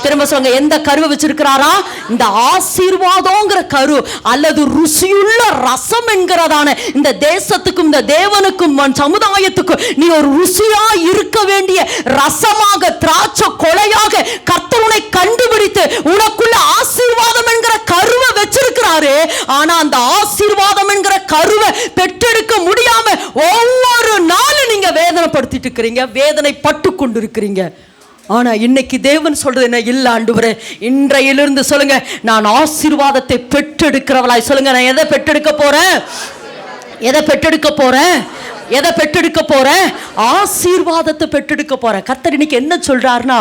திரும்ப சொல்லுங்க, எந்த கருவை வச்சிருக்கிறாரா? இந்த ஆசீர்வாதங்கிற கரு அல்லது ருசியுள்ள ரசம் என்கிறதான இந்த தேசத்துக்கும் இந்த தேவனுக்கும் சமுதாயத்துக்கும் நீ ஒரு ருசியா இருக்க வேண்டிய ரசமாக, திராட்சை கொலையாக கர்த்தர் உன்னை கண்டுபிடித்து உனக்குள்ள ஆசீர்வாதம் என்கிற கருவை வச்சிருக்கிறாரு. ஆனா அந்த ஆசீர்வாதம் என்கிற கருவை பெற்றெடுக்க முடியாம ஒவ்வொரு நாளும் நீங்க வேதனைப்படுத்திட்டு இருக்கிறீங்க, வேதனை பட்டு கொண்டு இருக்கிறீங்க. ஆனா இன்னைக்கு தேவன் சொல்றது என்ன? இல்ல ஆண்டவரே, இன்றையிலிருந்து சொல்லுங்க, நான் ஆசீர்வாதத்தை பெற்றெடுக்கிறவளாய். சொல்லுங்க, நான் எதை பெற்றெடுக்க போறேன்? எதை பெற்றெடுக்க போறேன்? எதை பெற்றெடுக்க போறேன்? ஆசீர்வாதத்தை பெற்றெடுக்க போறேன். கர்த்தர் இன்னைக்கு என்ன சொல்றாருன்னா,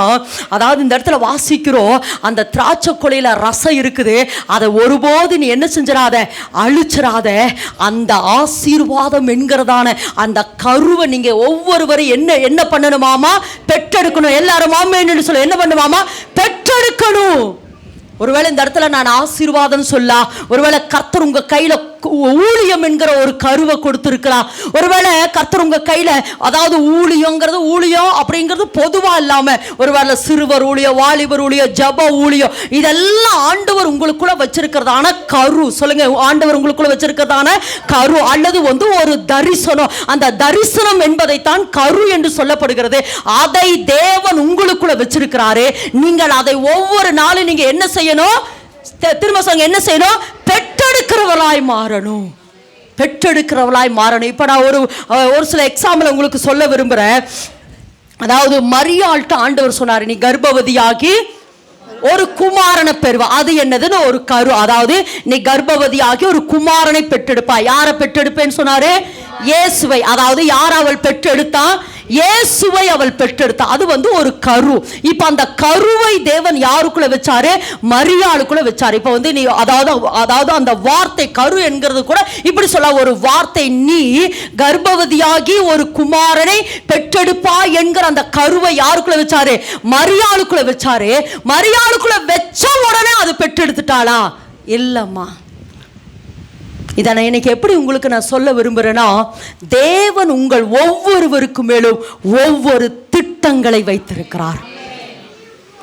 அதாவது இந்த இடத்துல வாசிக்கிறோம், அந்த திராட்சை கொலையில ரசம் இருக்குது, அதை ஒருபோது நீ என்ன செஞ்சிடாத, அழிச்சிடாத. அந்த ஆசீர்வாதம் என்கிறதான அந்த கருவை நீங்க ஒவ்வொருவரும் என்ன பண்ணணுமாமா? பெற்றெடுக்கணும். எல்லாரும் ஆமென்னு சொல்ல, என்ன பண்ணுமாமா? பெற்றெடுக்கணும். ஒருவேளை இந்த இடத்துல நான் ஆசீர்வாதம் சொல்ல, ஒருவேளை கர்த்தர் உங்க கையில ஊழியம் என்கிற ஒரு கருவை கொடுத்திருக்கலாம். ஒருவேளை கர்த்தர் உங்க கையில, அதாவது ஊழியம் அப்படிங்கிறது பொதுவா இல்லாம, ஒருவேளை சிறுவர் ஊழியம், வாலிபர் ஊழியம், ஜப ஊழியம், இதெல்லாம் ஆண்டவர் உங்களுக்குள்ள வச்சிருக்கிறதான கரு. சொல்லுங்க, ஆண்டவர் உங்களுக்குள்ள வச்சிருக்கிறதான கரு, அல்லது ஒரு தரிசனம். அந்த தரிசனம் என்பதைத்தான் கரு என்று சொல்லப்படுகிறது. அதை தேவன் உங்களுக்குள்ள வச்சிருக்கிறாரு. நீங்கள் அதை ஒவ்வொரு நாளும் நீங்க என்ன செய்யணும்? திரும்ப சொல்லுங்க, என்ன செய்யணும்? பெற்றெடுக்கிறவளாய் மாறணும். பெற்றெடுக்கிறவளாய் மாறணும். இப்ப நான் ஒரு சில எக்ஸாம்பிள் உங்களுக்கு சொல்ல விரும்புறேன். அதாவது மரியாள்கிட்ட ஆண்டவர் சொன்னாரு, நீ கர்ப்பவதியாகி ஒரு குமாரனை பெறுவா. அது என்னதுன்னு ஒரு கரு. அதாவது நீ கர்ப்பவதியாகி ஒரு குமாரனை பெற்றெடுப்பா. யாரை பெற்றெடுப்பேன்னு சொன்னாரு? இயேசுவை. அதாவது யார் அவள் பெற்றெடுத்தா? இயேசுவை அவள் பெற்றெடுத்தா. அது ஒரு கரு. இப்ப அந்த கருவை தேவன் யாருக்குள்ள வச்சாரு? மரியாளுக்குள்ள வச்சாரு. இப்ப நீ அதாவது அந்த வார்த்தை கரு என்கிறது கூட இப்படி சொல்ல, ஒரு வார்த்தை, நீ கர்ப்பவதியாகி ஒரு குமாரனை பெற்றெடுப்பா என்கிற அந்த கருவை யாருக்குள்ள வச்சாரு? மரியாளுக்குள்ள வச்சாரு. மரியாளுக்குள்ள வச்ச உடனே அது பெற்றெடுத்துட்டாளா? இல்லம்மா. இதை நான் இன்னைக்கு எப்படி உங்களுக்கு நான் சொல்ல விரும்புகிறேன்னா, தேவன் உங்கள் ஒவ்வொருவருக்கு மேலும் ஒவ்வொரு திட்டங்களை வைத்திருக்கிறார்.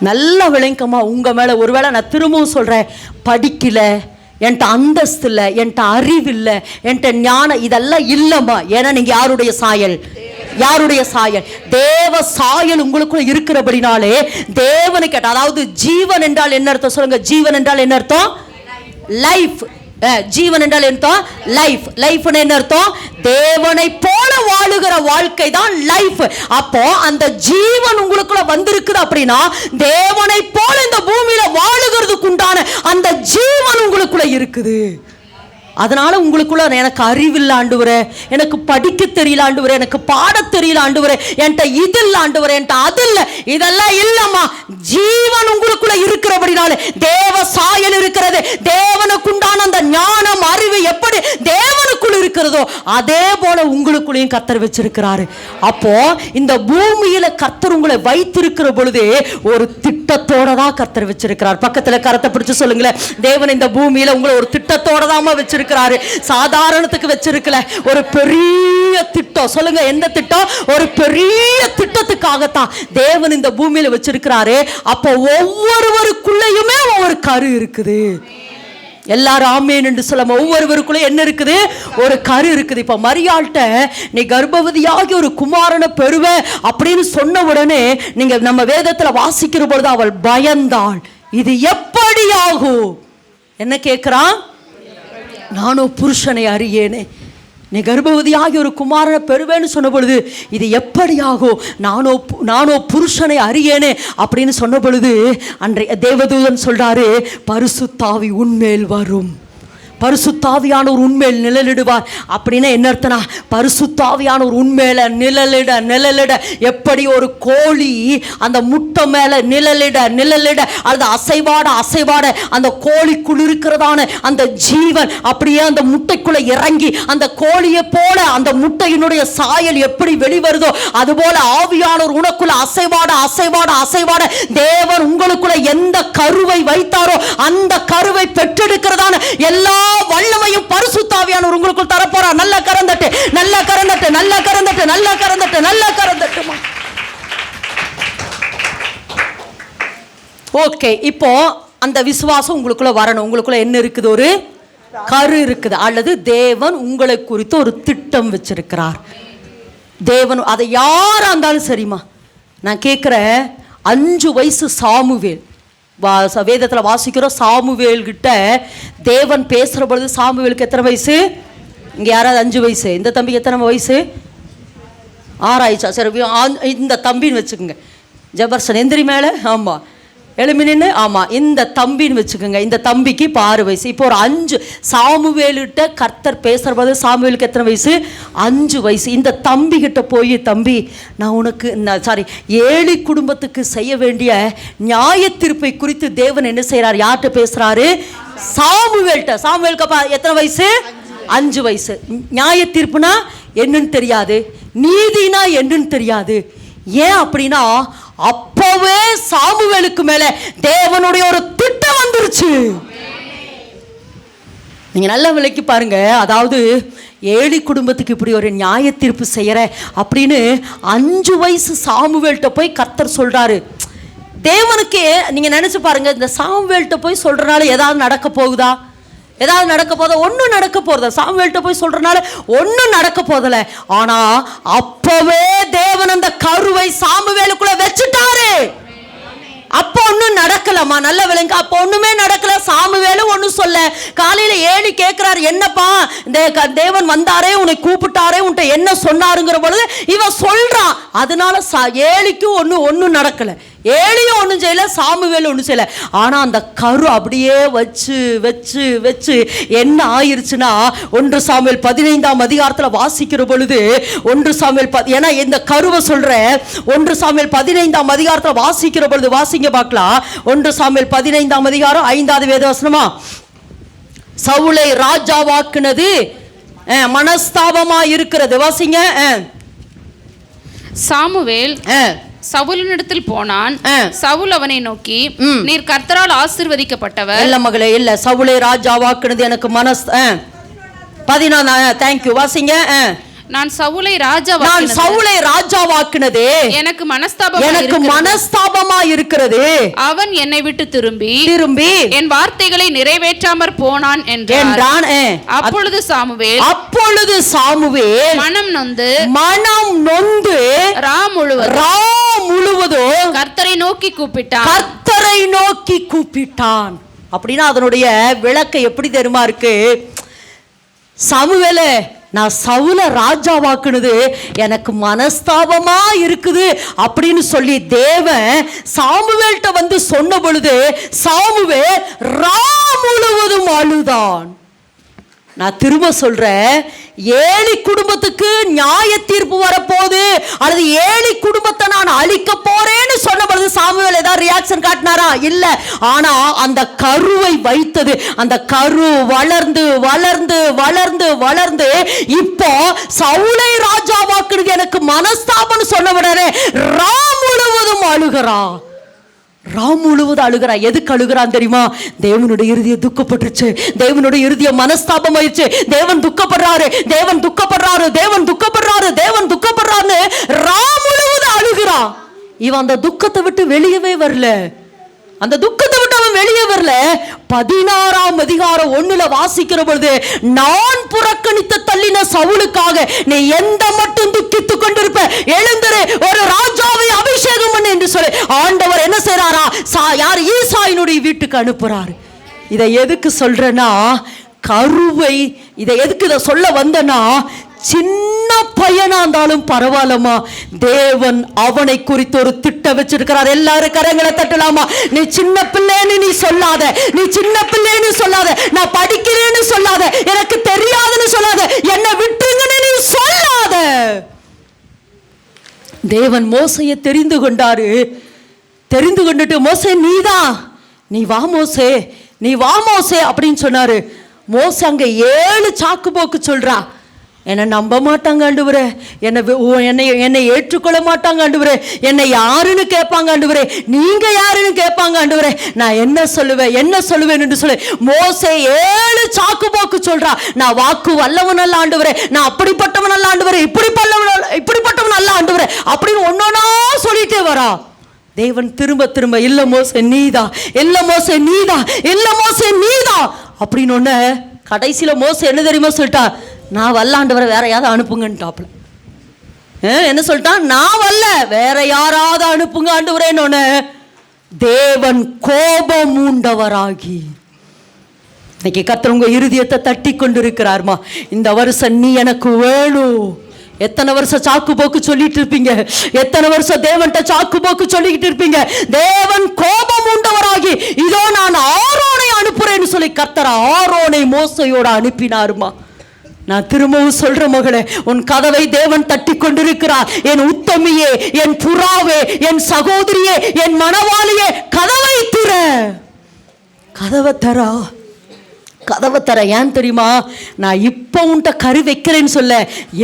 நல்ல விளக்கமா உங்க மேல. ஒருவேளை நான் திரும்பவும் சொல்றேன், படிக்கல, என்கிட்ட அந்தஸ்து இல்லை, என்கிட்ட அறிவு இல்லை, என்கிட்ட ஞானம், இதெல்லாம் இல்லம்மா. ஏன்னா நீங்க யாருடைய சாயல்? யாருடைய சாயல்? தேவ சாயல் உங்களுக்குள்ள இருக்கிறபடினாலே தேவனை கேட்ட, அதாவது ஜீவன் என்றால் என்ன அர்த்தம்? சொல்லுங்க, ஜீவன் என்றால் என்ன அர்த்தம்? லைஃப். ஜீவன் என்றால் என்ன? லைஃப். லைஃப் என்ன அர்த்தம்? தேவனை போல வாழுகிற வாழ்க்கை தான் லைஃப். அப்போ அந்த ஜீவன் உங்களுக்குள்ள வந்திருக்குது அப்படின்னா, தேவனை போல இந்த பூமியில வாழுகிறதுக்கு உண்டான அந்த ஜீவன் உங்களுக்குள்ள இருக்குது. அதனால உங்களுக்குள்ள, எனக்கு அறிவில்லை ஆண்டவரே, எனக்கு படிக்க தெரியல ஆண்டவரே, எனக்கு பாட தெரியல ஆண்டவரே, என்கிட்ட இது இல்லை ஆண்டவரே, என்கிட்ட அது இல்லை, இதெல்லாம் இல்லம்மா. ஜீவன் உங்களுக்குள்ள இருக்கிறபடினால தேவ சாயல் இருக்கிறது. தேவனுக்குண்டான அந்த ஞானம், அறிவு எப்படி தேவனுக்குள்ள இருக்கிறதோ அதே போல உங்களுக்குள்ளேயும் கர்த்தர் வச்சிருக்கிறாரு. அப்போ இந்த பூமியில கர்த்தர் உங்களை வைத்திருக்கிற பொழுது ஒரு திட்டத்தோட தான் கர்த்தர் வச்சிருக்கிறார். பக்கத்துல கரத்தை பிடிச்சு சொல்லுங்களேன், தேவன் இந்த பூமியில உங்களை ஒரு திட்டத்தோட தான் வச்சிருக்கிறாரு. சாதாரணத்துக்கு வச்சிருக்கல, ஒரு பெரிய திட்டம். சொல்லுங்க, எந்த திட்டம்? ஒரு பெரிய திட்டத்துக்காகத்தான் தேவன் இந்த பூமியில வச்சிருக்கிறாரு. அப்போ ஒவ்வொருவருக்குள்ளேயுமே ஒவ்வொரு கரு இருக்குது. எல்லாரும் ஆமேன் என்று சொல்ல, ஒவ்வொருவருக்குள்ள என்ன இருக்குது? ஒரு கரு இருக்குது. இப்ப மரியாள்கிட்ட நீ கர்ப்பவதியாகி ஒரு குமாரனை பெறுவ அப்படின்னு சொன்ன உடனே நீங்க நம்ம வேதத்துல வாசிக்கிற பொழுது அவள் பயந்தாள். இது எப்படி ஆகும்? என்ன கேட்கிறான்? நானோ புருஷனை அறியேனே. நீ கர்ப்பவதியாகி ஒரு குமாரனை பெறுவேன்னு சொன்ன பொழுது இது எப்படி ஆகும்? நானோ புருஷனை அறியேனே அப்படின்னு சொன்ன பொழுது அன்றைய தேவதூதன் சொல்றாரு, பரிசுத்தாவி உன்மேல் வரும். பரிசுத்தாவியானவர் உண்மையில் நிழலிடுவார். அப்படின்னா என்ன அர்த்தம்னா, பரிசுத்தாவியானவர் உண்மையில நிழலிட எப்படி ஒரு கோழி அந்த முட்டை மேல நிழலிட அல்லது அசைவாட அந்த கோழிக்குள் இருக்கிறதான அந்த ஜீவன் அப்படியே அந்த முட்டைக்குள்ள இறங்கி அந்த கோழியை போல அந்த முட்டையினுடைய சாயல் எப்படி வெளிவருதோ அதுபோல ஆவியானவர் உனக்குள்ள அசைவாட தேவன் உங்களுக்குள்ள எந்த கருவை வைத்தாரோ அந்த கருவை பெற்றெடுக்கிறதான எல்லா வல்லமையும் பரிசுத்தாவியானவர் உங்களுக்குள் தரப்போறார். நல்ல கரந்தட்டு. ஓகே, இப்போ அந்த விசுவாசம் உங்களுக்குள்ள வரணும். உங்களுக்குள்ள என்ன இருக்குது? ஒரு கரு இருக்குது. அல்லது தேவன் உங்களை குறித்து ஒரு திட்டம் வச்சிருக்கிறார். தேவன் அதை யாரா இருந்தாலும் சரிம்மா. நான் கேட்கிறேன், 5 வயசு சாமுவேல், வேதத்தில் வாசிக்கிறோம், சாமுவேல் கிட்ட தேவன் பேசுற பொழுது சாமுவேலுக்கு எத்தனை வயசு? இங்க யாராவது 5 வயசு? இந்த தம்பிக்கு எத்தனை வயசு? 6 ஆயிடுச்சா? சரி, இந்த தம்பின்னு வச்சுக்கோங்க. ஜெபர்சன் எந்திரி மேலே, ஆமாம் எலுமினின்னு, ஆமாம் இந்த தம்பின்னு வச்சுக்கோங்க. இந்த தம்பிக்கு இப்போ 6 வயசு. இப்போ ஒரு 5 சாமுவேலுகிட்ட கர்த்தர் பேசுகிறபோது சாமுவேலுக்கு எத்தனை வயசு? 5 வயசு. இந்த தம்பிக்கிட்ட போய், தம்பி நான் உனக்கு ஏழி குடும்பத்துக்கு செய்ய வேண்டிய நியாய தீர்ப்பை குறித்து தேவன் என்ன செய்கிறார்? யார்கிட்ட பேசுகிறாரு? சாமுவேல்கிட்ட. சாமுவேலுக்கு அப்போ எத்தனை வயசு? 5 வயசு. நியாய தீர்ப்புனா என்னன்னு தெரியாது, நீதினா என்னன்னு தெரியாது. ஏன் அப்படின்னா அப்பவே சாமுவேலுக்கு மேல தேவனுடைய ஒரு திட்டம் வந்துருச்சு. நீங்க நல்ல விலைக்கு பாருங்க. அதாவது ஏழி குடும்பத்துக்கு இப்படி ஒரு நியாய தீர்ப்பு செய்யற அப்படின்னு 5 வயசு சாமுவேல்கிட்ட போய் கர்த்தர் சொல்றாரு. தேவனுக்கு நீங்க நினைச்சு பாருங்க, இந்த சாமுவேல்கிட்ட போய் சொல்றனால ஏதாவது நடக்க போகுதா? ஏதாவது நடக்க போதா? ஒன்றும் நடக்க போறத. சாமுவேல்கிட்ட போய் சொல்றனால ஒன்றும் நடக்க போதல. ஆனா அப்பவே தேவன் அந்த கருவை சாமுவேலுக்குள்ள வச்சுட்டாரு. அப்போ ஒன்றும் நடக்கலம்மா, நல்ல விளைங்க. அப்போ ஒண்ணுமே நடக்கல. சாமுவேலும் ஒன்றும் சொல்ல. காலையில ஏழி கேட்கிறாரு, என்னப்பா தேவன் வந்தாரே, உன்னை கூப்பிட்டாரே, உன்ட்ட என்ன சொன்னாருங்கிற பொழுது இவன் சொல்றான். அதனால ஏழிக்கும் ஒன்றும் நடக்கல. ஏழியும் ஒன்றும் செய்யல, சாமுவேலும் ஒன்றும் செய்யல. ஆனால் அந்த கரு அப்படியே வச்சு வச்சு வச்சு என்ன ஆயிருச்சுன்னா, 1 சாமுவேல் 15ஆம் அதிகாரத்தில் வாசிக்கிற பொழுது 1 சாமுவேல் ஏன்னா இந்த கருவை சொல்ற 1 சாமுவேல் 15ஆம் அதிகாரத்தில் வாசிக்கிற பொழுது வாசிங்க பார்க்கலாம். 1 சாமுவேல் 15ஆம் அதிகாரம் 5வது வேதவசனமா, சவுலை ராஜாவாக்குனது மனஸ்தாபமா இருக்கிறது. வாசிங்க. சாமுவேல் சவுலினிடத்தில் போனான். சவுல் அவனை நோக்கி, நீர் கர்த்தரால் ஆசீர்வதிக்கப்பட்டவர். இல்ல மகளே, இல்ல. சவுலை ராஜாவாக்குனது எனக்கு 14. தேங்க்யூ. வாசிங்க. நான் சவுலை ராஜாவாக்குனது எனக்கு மனஸ்தாபமா இருக்கிறது. அவன் என்னை விட்டு திரும்பி என் வார்த்தைகளை நிறைவேற்றாமர் போனான் என்றான். அப்பொழுது சாமுவேல் மனம் நொந்து ரா முழுவதும் கர்த்தரை நோக்கி கூப்பிட்டான். அப்படின்னா அதனுடைய விளக்கம் எப்படி தெரியுமா இருக்கு? சாமுவேலே, நான் சவுல ராஜாவாக்குனது எனக்கு மனஸ்தாபமா இருக்குது அப்படின்னு சொல்லி தேவன் சாமுவேல்கிட்ட வந்து சொன்ன பொழுது சாமுவேல் ரா முழுவதும் அழுதான். நான் திரும்ப சொல்றேன், ஏழி குடும்பத்துக்கு நியாய தீர்ப்பு வரப்போகுது, அல்லது ஏழி குடும்பத்தை நான் அழிக்க போறேன்னு சொன்ன பொழுது சாமுவேல் ஏதாவது ரியாக்ஷன் காட்டினாரா? இல்ல. ஆனா அந்த கருவை வைத்தது, அந்த கரு வளர்ந்து வளர்ந்து வளர்ந்து வளர்ந்து இப்போ சவுலை ராஜாவாக்குறது எனக்கு மனஸ்தாபம் சொன்ன உடனே ரா முழுவதும் அழுகிறான். ராம் முழுவதும் அழுகிறான். எதுக்கு அழுகிறான் தெரியுமா? தேவனுடைய இருதயம் துக்கப்பட்டுருச்சு, தேவனுடைய இருதயம் மனஸ்தாபம் ஆயிடுச்சு. தேவன் துக்கப்படுறாரு, தேவன் துக்கப்படுறாரு, தேவன் துக்கப்படுறாரு, தேவன் துக்கப்படுறாருன்னு ராம் முழுவதும் அழுகிறான். இவன் அந்த துக்கத்தை விட்டு வெளியவே வரல. அந்த துக்கத்தை விட்டு அவன் வெளியே வரல. 16ஆம் அதிகாரம் 1ல வாசிக்கிற பொழுது, நான் புறக்கணித்த தள்ளின சவுலுக்காக நீ எந்த மட்டும் துக்கித்துக் கொண்டிருப்ப, எழுந்திரு, ஒரு ராஜாவை அபிஷேகம் பண்ணு என்று சொல்லி ஆண்டவர் என்ன செய்றாரா? யார்? ஈசாயினுடைய வீட்டுக்கு அனுப்புறாரு. இதை எதுக்கு சொல்றேன்னா, கருவை இதை எதுக்கு இதை சொல்ல வந்தனா, சின்ன பையனா இருந்தாலும் பரவாயில்லமா, தேவன் அவனை குறித்து ஒரு திட்டம் வச்சிருக்கிறார். எல்லாரும் கரங்களை தட்டலாமா? நீ சின்ன பிள்ளைன்னு நீ சொல்லாத, நீ சின்ன பிள்ளைன்னு சொல்லாத, நான் படிக்கிறேன்னு சொல்லாத, எனக்கு தெரியாதுன்னு சொல்லாத, என்னை விட்டுருங்கன்னு நீ சொல்லாத. தேவன் மோசையை தெரிந்து கொண்டாரு. தெரிந்து கொண்டுட்டு, மோசே நீதான், நீ வா மோசே, நீ வா மோசே அப்படின்னு சொன்னாரு. மோசே அங்க 7 சாக்கு போக்கு சொல்றா. என்னை நம்ப மாட்டாங்க ஆண்டவரே, என்னை ஏற்றுக்கொள்ள மாட்டாங்க ஆண்டவரே, என்னை யாருன்னு கேட்பாங்க ஆண்டவரே, நீங்க யாருன்னு கேட்பாங்க ஆண்டவரே, நான் என்ன சொல்லுவேன் என்று சொல்லி மோசே 7 சாக்கு போக்கு சொல்றா. நான் வாக்கு வல்லவன் அல்ல ஆண்டவரே, நான் அப்படிப்பட்டவன் அல்ல ஆண்டவரே, இப்படிப்பட்டவன் அல்ல ஆண்டவரே அப்படின்னு ஒன்னொன்னா சொல்லிட்டே வரா. தேவன் திரும்ப இல்ல மோசே நீதான், இல்ல மோசே நீதான், இல்ல மோசே நீதான் அப்படின்னு ஒண்ணு. கடைசியில மோசே என்ன தெரியுமா சொல்லிட்டா? நான் வல்லாண்டவரை வேற யாராவது அனுப்புங்கன்ட்டாப்ல. என்ன சொல்லிட்டான்? நான் வல்ல, வேற யாராவது அனுப்புங்க ஆண்டவரேன்னு. தேவன் கோபம் மூண்டவராகி இன்னைக்கு கர்த்தர் உங்க இருதயத்தை தட்டி கொண்டு இருக்கிறார்மா. இந்த வருஷம் நீ எனக்கு வேணும், எத்தனை வருஷம் சாக்கு போக்கு சொல்லிட்டு இருப்பீங்க, எத்தனை வருஷம் தேவன்ட்ட சாக்கு போக்கு சொல்லிக்கிட்டு இருப்பீங்க. தேவன் கோபம் உண்டவராகி இதோ நான் ஆரோனை அனுப்புறேன்னு சொல்லி கர்த்தர் ஆரோனை மோசையோட அனுப்பினாருமா. நான் திரும்பவும் சொல்ற மகளே, உன் கதவை தேவன் தட்டி கொண்டிருக்கிறார். என் உத்தமியே, என் புறாவே, என் சகோதரியே, என் மணவாளியே, கதவை திற, கதவை தரா, கதவை தர. ஏன் தெரியுமா? நான் இப்போ உன்ட்ட கரு வைக்கிறேன்னு சொல்ல,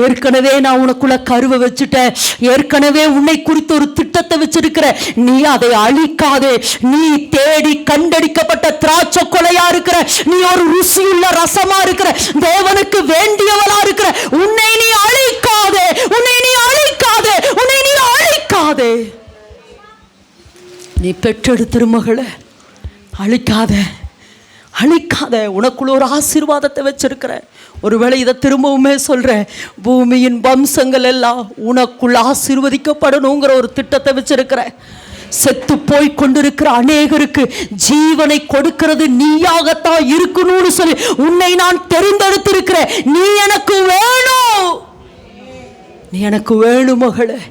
ஏற்கனவே நான் உனக்குள்ள கருவை வச்சுட்டேன். ஏற்கனவே உன்னை குறித்து ஒரு திட்டத்தை வச்சிருக்கிற. நீ அதை அழிக்காதே. நீ தேடி கண்டடிக்கப்பட்ட திராட்சை கொலையா இருக்கிற, நீ ஒரு ருசியுள்ள ரசமா இருக்கிற, தேவனுக்கு வேண்டியவளா இருக்கிற. உன்னை நீ அழிக்காதே, உன்னை நீ அழிக்காதே, உன்னை நீ அழிக்காதே. நீ பெற்றெடுத்திரு மகளே, அழிக்காத, அழிக்காத. உனக்குள்ள ஒரு ஆசீர்வாதத்தை வச்சிருக்கிற. ஒருவேளை இதை திரும்பவுமே சொல்றேன், பூமியின் வம்சங்கள் எல்லாம் உனக்குள்ள ஆசீர்வதிக்கப்படணுங்கிற ஒரு திட்டத்தை வச்சிருக்கிற. செத்து போய் கொண்டிருக்கிற அநேகருக்கு ஜீவனை கொடுக்கிறது நீயாகத்தான் இருக்கணும்னு சொல்லி உன்னை நான் தெரிந்தெடுத்திருக்கிறேன். நீ எனக்கு வேணும், நீ எனக்கு வேணும் மகளே,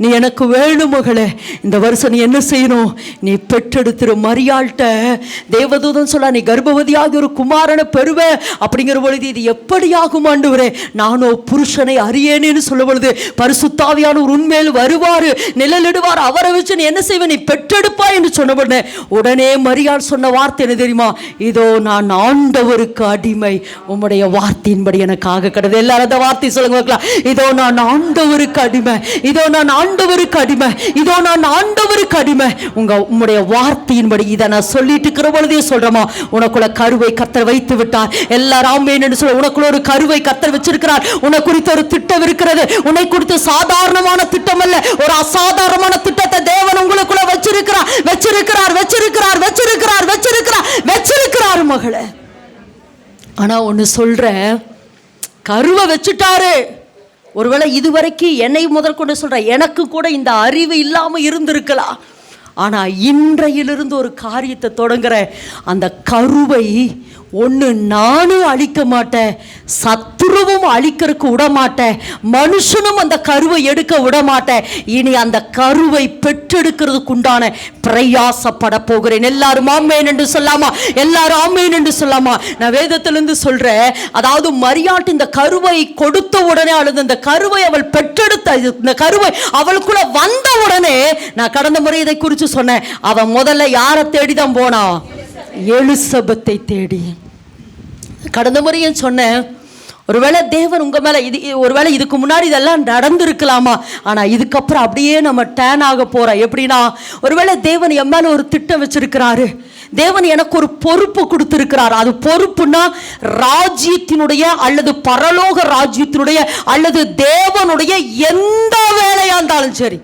நீ எனக்கு வேணும் மகளே. இந்த வருஷம் நீ என்ன செய்யணும்? நீ பெற்றெடுத்துரு. மரியாள்கிட்ட தேவதூதன் சொல்ல, நீ கர்ப்பவதியாக ஒரு குமாரனை பெறுவ அப்படிங்கிற பொழுது, இது எப்படி ஆகும் ஆண்டவரே? நானோ புருஷனை அறியேனேன்னு சொல்லும் பொழுது, பரிசுத்தாவியானவர் உன்மேல் வருவாரு, நிழலிடுவார், அவரை வச்சு நீ என்ன செய்வ? நீ பெற்றெடுப்பா என்று சொன்ன உடனே உடனே மரியாள் சொன்ன வார்த்தை என்ன தெரியுமா? இதோ நான் ஆண்டவருக்கு அடிமை, உம்முடைய வார்த்தையின்படி எனக்கு ஆக கடவுள். எல்லாரும் அந்த வார்த்தை சொல்லுங்க பார்க்கலாம். இதோ நான் ஆண்டவருக்கு அடிமை, இதோ நான் ஆண்டவருக்கு அடிமை, இதோ நான் ஆண்டவருக்கு அடிமை. உம்முடைய வார்த்தையின்படி இதை நான் சொல்லிட்டு இருக்கிற பொழுதே சொல்றமா, உனக்குள்ள கருவை கர்த்தர் வைத்து விட்டார். எல்லாரும் ஆமென் என்று சொல்ல. உனக்குள்ள ஒரு கருவை கர்த்தர் வச்சிருக்கிறார். உன்னை குறித்து ஒரு திட்டம் இருக்கிறது. உன்னை குறித்து சாதாரணமான திட்டம் அல்ல, ஒரு அசாதாரணமான திட்டத்தை தேவன் உங்களுக்குள்ள வச்சிருக்கிறார், வச்சிருக்கிறார், வச்சிருக்கிறார், வச்சிருக்கிறார், வச்சிருக்கிறார், வச்சிருக்கிறார் மகளே. ஆனா ஒன்னு சொல்றேன், கருவை வச்சுட்டாரு. ஒருவேளை இதுவரைக்கும் என்னை முதற்கொண்டு சொல்ற, எனக்கு கூட இந்த அறிவு இல்லாம இருந்திருக்கலாம். ஆனா இன்றையிலிருந்து ஒரு காரியத்தை தொடங்குற. அந்த கருவை ஒன்று நானும் அழிக்க மாட்டேன், சத்துருவும் அழிக்கிறதுக்கு விட மாட்டேன், மனுஷனும் அந்த கருவை எடுக்க விட மாட்டேன். இனி அந்த கருவை பெற்றெடுக்கிறதுக்கு உண்டான பிரயாசப்பட போகிறேன். எல்லாரும் ஆமென் என்று சொல்லாமா? எல்லாரும் ஆமென் என்று சொல்லாமா? நான் வேதத்திலிருந்து சொல்றேன், அதாவது மரியாட்டு இந்த கருவை கொடுத்த உடனே, அல்லது இந்த கருவை அவள் பெற்றெடுத்த, இந்த கருவை அவளுக்குள்ள வந்த உடனே, நான் கடந்த முறை இதை குறித்து சொன்னேன், அவன் முதல்ல யாரை தேடிதான் போனா? எலிசபெத்தை தேடி. கடந்த முறையும் சொன்னேன், ஒருவேளை தேவன் உங்க மேல ஒருவேளை இதுக்கு முன்னாடி இதெல்லாம் நடந்திருக்கலாமா, ஆனா இதுக்கப்புறம் அப்படியே நம்ம டேன் ஆக போறோம். எப்படின்னா, ஒருவேளை தேவன் என் மேல ஒரு திட்டம் வச்சிருக்கிறாரு, தேவன் எனக்கு ஒரு பொறுப்பு கொடுத்திருக்கிறார். அது பொறுப்புனா ராஜ்யத்தினுடைய அல்லது பரலோக ராஜ்யத்தினுடைய அல்லது தேவனுடைய எந்த வேலையா இருந்தாலும் சரி,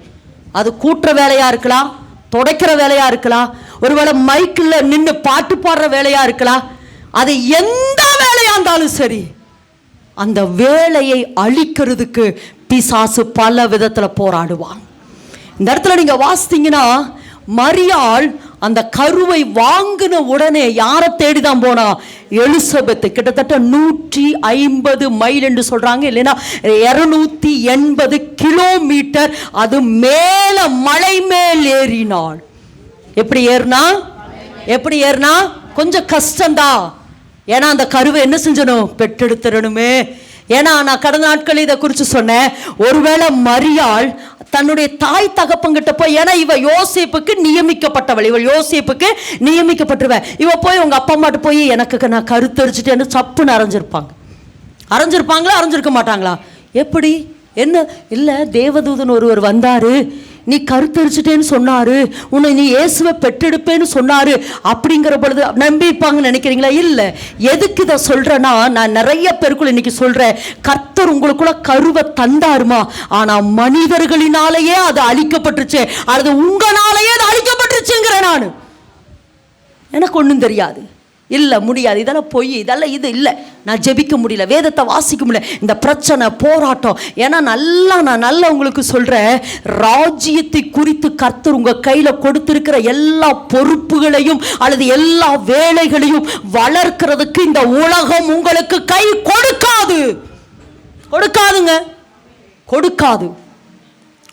அது கூட்டுற வேலையா இருக்கலாம், துடைக்கிற வேலையா இருக்கலாம், ஒருவேளை மைக்கில் நின்று பாட்டு பாடுற வேலையா இருக்கலாம், அது எந்த வேலையா இருந்தாலும் சரி, அந்த வேலையை அழிக்கிறதுக்கு பிசாசு பல விதத்துல போராடுவான். இந்த இடத்துல நீங்க வாசித்தீங்கன்னா, மரியாள் அந்த கருவை வாங்கின உடனே யாரை தேடிதான் போனா? எலிசபெத்து. கிட்டத்தட்ட 150 மைல் என்று சொல்றாங்க, இல்லைன்னா 280 கிலோமீட்டர் அது மேல மலை மேல் ஏறினாள். எப்படி ஏறினா? எப்படி ஏறினா? கொஞ்சம் கஷ்டம்தான். ஏன்னா அந்த கருவை என்ன செஞ்சணும்? பெற்றெடுத்துடணுமே. ஏன்னா நான் கடந்த நாட்கள் இதை குறித்து சொன்னேன். ஒருவேளை மரியாள் தன்னுடைய தாய் தகப்பங்கிட்ட போய், ஏன்னா இவ யோசேப்புக்கு நியமிக்கப்பட்டவள், இவள் யோசேப்புக்கு நியமிக்கப்பட்டுருவ, இவ போய் உங்க அப்பா அம்மாட்ட போய் எனக்கு நான் கருத்தரிச்சுட்டு சப்புன்னு அரைஞ்சிருப்பாங்க. அரைஞ்சிருப்பாங்களா? அரைஞ்சிருக்க மாட்டாங்களா? எப்படி? என்ன இல்லை, தேவதூதன் ஒருவர் வந்தாரு, நீ கருத்தரிச்சுட்டேன்னு சொன்னாரு, உன்னை நீ இயேசுவை பெற்றெடுப்பேன்னு சொன்னாரு அப்படிங்கிற பொழுது நம்பிப்பாங்கன்னு நினைக்கிறீங்களா? இல்லை. எதுக்கு இதை சொல்றேன்னா, நான் நிறைய பேருக்குள்ள இன்னைக்கு சொல்றேன், கர்த்தர் உங்களுக்குள்ள கருவை தந்தாருமா, ஆனா மனிதர்களினாலேயே அது அழிக்கப்பட்டுருச்சு, அது உங்களாலேயே அது அழிக்கப்பட்டுருச்சுங்கிறேன். நான் எனக்கு ஒன்றும் தெரியாது, இல்லை முடியாது, இதெல்லாம் பொய், இதெல்லாம் இது இல்லை, நான் ஜெபிக்க முடியல, வேதத்தை வாசிக்க முடியல, இந்த பிரச்சனை போராட்டம். ஏன்னா நான் நல்லா உங்களுக்கு சொல்கிறேன், ராஜ்யத்தை குறித்து கர்த்தர் உங்கள் கையில் கொடுத்திருக்கிற எல்லா பொறுப்புகளையும் அல்லது எல்லா வேலைகளையும் வளர்க்கிறதுக்கு இந்த உலகம் உங்களுக்கு கை கொடுக்காதுங்க. கொடுக்காது.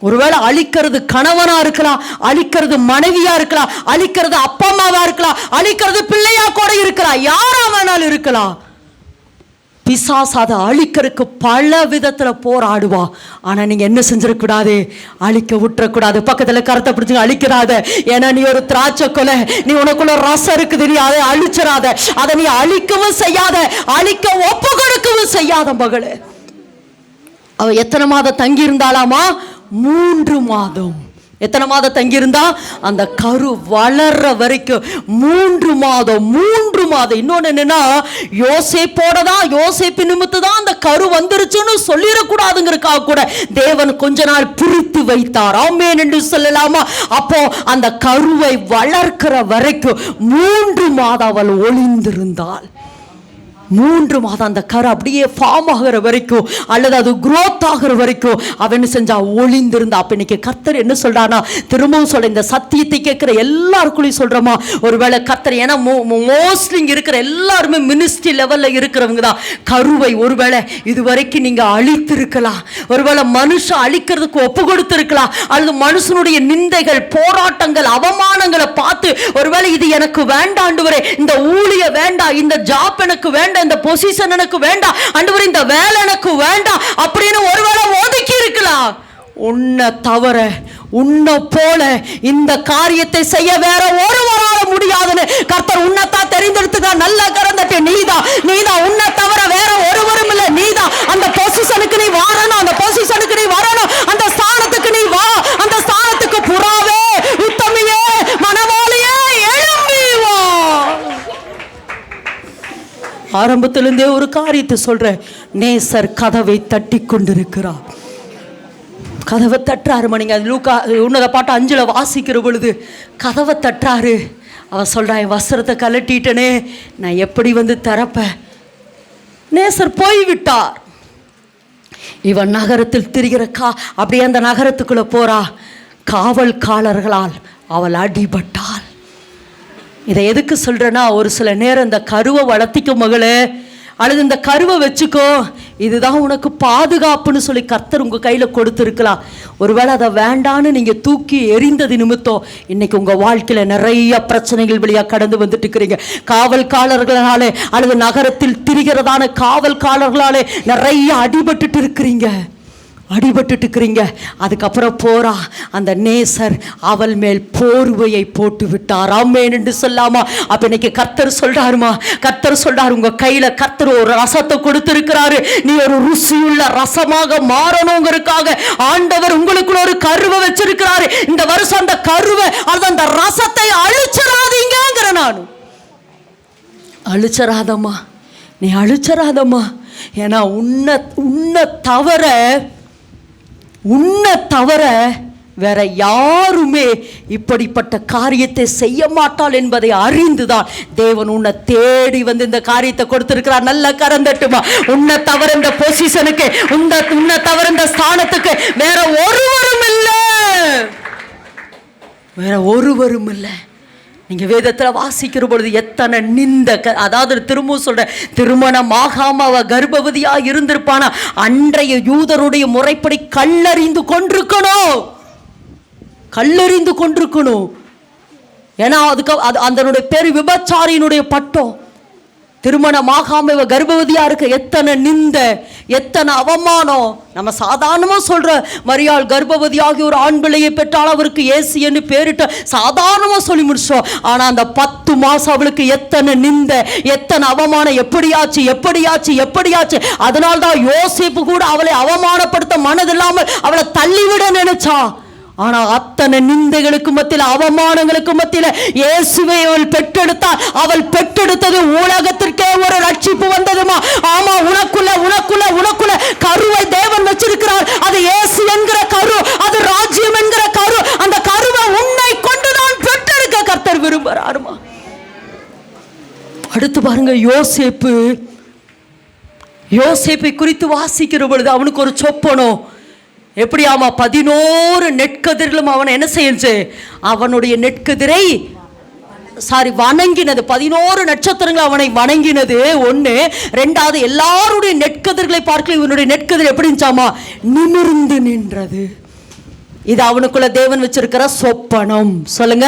ஒருவேளை அழிக்கிறது கணவனா இருக்கலாம், அழிக்கிறது மனைவியா இருக்கலாம், அழிக்கிறது அப்பா அம்மாவா இருக்கலாம், அழிக்கிறது பிள்ளையா கூட இருக்கலாம், யாரா வேணாலும் இருக்கலாம். பிசாசு அதை அழிக்கிறதுக்கு பல விதத்துல போராடுவா. ஆனா நீங்க என்ன செஞ்சிடக்கூடாது, அழிக்க விட்டுறக்கூடாது. பக்கத்துல கருத்தை பிடிச்சு அழிக்கிறாத. ஏன்னா நீ ஒரு திராட்சை கொலை, நீ உனக்குள்ள ரசம் இருக்குது, நீ அதை அழிச்சிடாத. அதை நீ அழிக்கவும் செய்யாத, அழிக்க ஒப்பு கொடுக்கவும் செய்யாத மகளே. அவ எத்தனை மாதம் தங்கி இருந்தாலாமா? 3 மாதம். எத்தனை மாதம் தங்கியிருந்தா? அந்த கரு வளர்ற வரைக்கும் 3 மாதம். 3 மாதம். இன்னொன்னு என்னன்னா, யோசேப்போட தான், யோசேப்பு நிமித்து தான் அந்த கரு வந்துருச்சுன்னு சொல்லிடக்கூடாதுங்கிறதுக்காக கூட தேவன் கொஞ்ச நாள் பிரித்து வைத்தார். ஆமென் என்று சொல்லலாமா? அப்போ அந்த கருவை வளர்க்கிற வரைக்கும் 3 மாதம் அவள் ஒளிந்திருந்தாள். 3 மாதம் அந்த கரு அப்படியே ஃபார்ம் ஆகிற வரைக்கும், அல்லது அது குரோத் ஆகிற வரைக்கும் அவன் என்ன செஞ்சா? ஒளிந்திருந்தா. அப்ப இன்னைக்கு கர்த்தர் என்ன சொல்றானா, திரும்பவும் சொல்ற, இந்த சத்தியத்தை கேட்கிற எல்லாருக்குள்ளயும் சொல்றோமா, ஒருவேளை கர்த்தர், ஏன்னா மோஸ்ட்லி இருக்கிற எல்லாருமே மினிஸ்ட்ரி லெவல்ல இருக்கிறவங்க தான். கருவை ஒருவேளை இதுவரைக்கும் நீங்க அழித்திருக்கலாம், ஒருவேளை மனுஷன் அழிக்கிறதுக்கு ஒப்பு கொடுத்திருக்கலாம், அல்லது மனுஷனுடைய நிந்தைகள், போராட்டங்கள், அவமானங்களை பார்த்து ஒருவேளை இது எனக்கு வேண்டாண்டுவரே, இந்த ஊழிய வேண்டாம், இந்த ஜாப் எனக்கு வேண்டாம், இந்த பொசிஷன் எனக்கு வேண்டாம் ஆண்டவரே, இந்த வேலை எனக்கு வேண்டாம் அப்படின்னு ஒருவேளை ஒதுக்கி இருக்கலாம். உன்னை தவிர, உன்னை போல இந்த காரியத்தை செய்ய வேற ஒருவரால முடியாதுன்னு கர்த்தர் உன்னைத்தான் தெரிந்தெடுத்துக்கா. நல்ல கரந்தட்டு, நீதான் உன்னை தவிர வேற ஒருவரும் இல்லை. நீதான் அந்த பொசிஷனுக்கு நீ வரணும், அந்த பொசிஷனுக்கு நீ வரணும், அந்த ஸ்தானத்துக்கு நீ வா, அந்த ஸ்தானத்துக்கு புறாவே, உத்தமியே, மனவாளியே, எழும்பி வா. ஆரம்பத்திலிருந்தே ஒரு காரியத்தை சொல்றேன். நேசர் கதவை தட்டி கொண்டிருக்கிறார். கதவை தட்டுறாரு. மணிங்க லூக்கா உன்னத பாட்டு 5 வாசிக்கிற பொழுது கதவை தட்டுறாரு. அவ சொல்றா, என் வஸ்திரத்தை கலட்டிட்டனே, நான் எப்படி வந்து திறப்பேன்? நேசர் போய்விட்டார். இவன் நகரத்தில் திரிகிற அப்படியே அந்த நகரத்துக்குள்ள போறா. காவல்காரர்களால் அவள் அடிபட்டாள். இதை எதுக்கு சொல்றேன்னா, ஒரு சில நேரம் இந்த கருவை வளர்த்திக்கும் மகளே, அல்லது இந்த கருவை வச்சுக்கோ, இதுதான் உனக்கு பாதுகாப்புன்னு சொல்லி கர்த்தர் உங்க கையில கொடுத்துருக்கலாம். ஒருவேளை அதை வேண்டான்னு நீங்க தூக்கி எறிந்தது நிமித்தம் இன்னைக்கு உங்க வாழ்க்கையில நிறைய பிரச்சனைகள் வழியா கடந்து வந்துட்டு இருக்கிறீங்க. காவல்காரர்களாலே அல்லது நகரத்தில் திரிகிறதான காவல்காரர்களாலே நிறைய அடிபட்டுட்டு இருக்கிறீங்க. அதுக்கப்புறம் போறா, அந்த நேசர் அவள் மேல் போர்வையை போட்டு விட்டார். ஆமென் என்று சொல்லாமா? அப்ப இன்னைக்கு கர்த்தர் சொல்றாருமா, கர்த்தர் சொல்றாரு, உங்க கையில கர்த்தர் ஒரு ரசத்தை கொடுத்திருக்கிறாரு. நீ ஒரு ருசியுள்ள ரசமாக மாறணுங்கிறதுக்காக ஆண்டவர் உங்களுக்குள்ள ஒரு கருவை வச்சிருக்கிறாரு. இந்த வருஷம் அந்த கருவை, அந்த ரசத்தை அழிச்சிடாதீங்கிற. நானும் அழிச்சராதம்மா, நீ அழிச்சராதம்மா. ஏன்னா உன்னை தவிர வேற யாருமே இப்படிப்பட்ட காரியத்தை செய்ய மாட்டாள் என்பதை அறிந்துதான் தேவன் உன்னை தேடி வந்து இந்த காரியத்தை கொடுத்திருக்கிறார். நல்ல கரந்தட்டுமா. உன்னை தவிர இந்த பொசிஷனுக்கு, உன்னை தவிர இந்த ஸ்தானத்துக்கு வேற ஒருவரும் இல்லை. நீங்க வேதத்துல வாசிக்கிற பொழுது எத்தனை நிந்த, அதாவது திரும்பவும் சொல்ற, திருமணமாகாம அவ கர்ப்பவதியா இருந்திருப்பானா, அன்றைய யூதருடைய முறைப்படி கல்லறிந்து கொண்டிருக்கணும். ஏன்னா அதுக்கு அதனுடைய பேரு விபச்சாரியினுடைய பட்டம். திருமணமாகாம இவ கர்ப்பவதியா இருக்க எத்தனை நிந்த, எத்தனை அவமானம். நம்ம சாதாரணமா சொல்ற, மரியாள் கர்ப்பவதியாகி ஒரு ஆண் பிள்ளையை பெற்றால் அவருக்கு இயேசு என்று பேரிட்ட சாதாரணமா சொல்லி முடிச்சோம். ஆனா அந்த 10 மாசம் அவளுக்கு எத்தனை நிந்த, எத்தனை அவமானம். எப்படியாச்சு. அதனால்தான் யோசேப்பு கூட அவளை அவமானப்படுத்த மனதில்லாமல் அவளை தள்ளிவிட நினைச்சா. ஆனா அத்தனை நிந்தைகளுக்கு மத்தியில, அவமானங்களுக்கு மத்தியில இயேசுவை அவள் பெற்றெடுத்தாள். அவள் பெற்றெடுத்தது உலகத்திற்கே ஒரு ரட்சிப்பு வந்ததுமா. ஆமா, உனக்குள்ள கருவை தேவன் வச்சிருக்கிறார். அது இயேசு என்கிற கரு, அது ராஜ்யம் என்கிற கரு. அந்த கருவை உன்னை கொண்டு நான் பெற்றெடுக்க கர்த்தர் விரும்புகிறாருமா. அடுத்து பாருங்க, யோசேப்பை குறித்து வாசிக்கிற பொழுது அவனுக்கு ஒரு சொப்பனம். எப்படியாமா 11 நெற்கதிர்களும் அவனை என்ன செய்யுச்சு? அவனுடைய நெற்கதிரை வணங்கினது. 11 நட்சத்திரங்கள் அவனை வணங்கினது ஒண்ணு. ரெண்டாவது, எல்லாருடைய நெற்கதிர்களை பார்க்க இவனுடைய நெற்கதிர் எப்படி இருந்துச்சாமா? நிமிர்ந்து நின்றது. இது அவனுக்குள்ள தேவன் வச்சிருக்கிற சொப்பனம். சொல்லுங்க,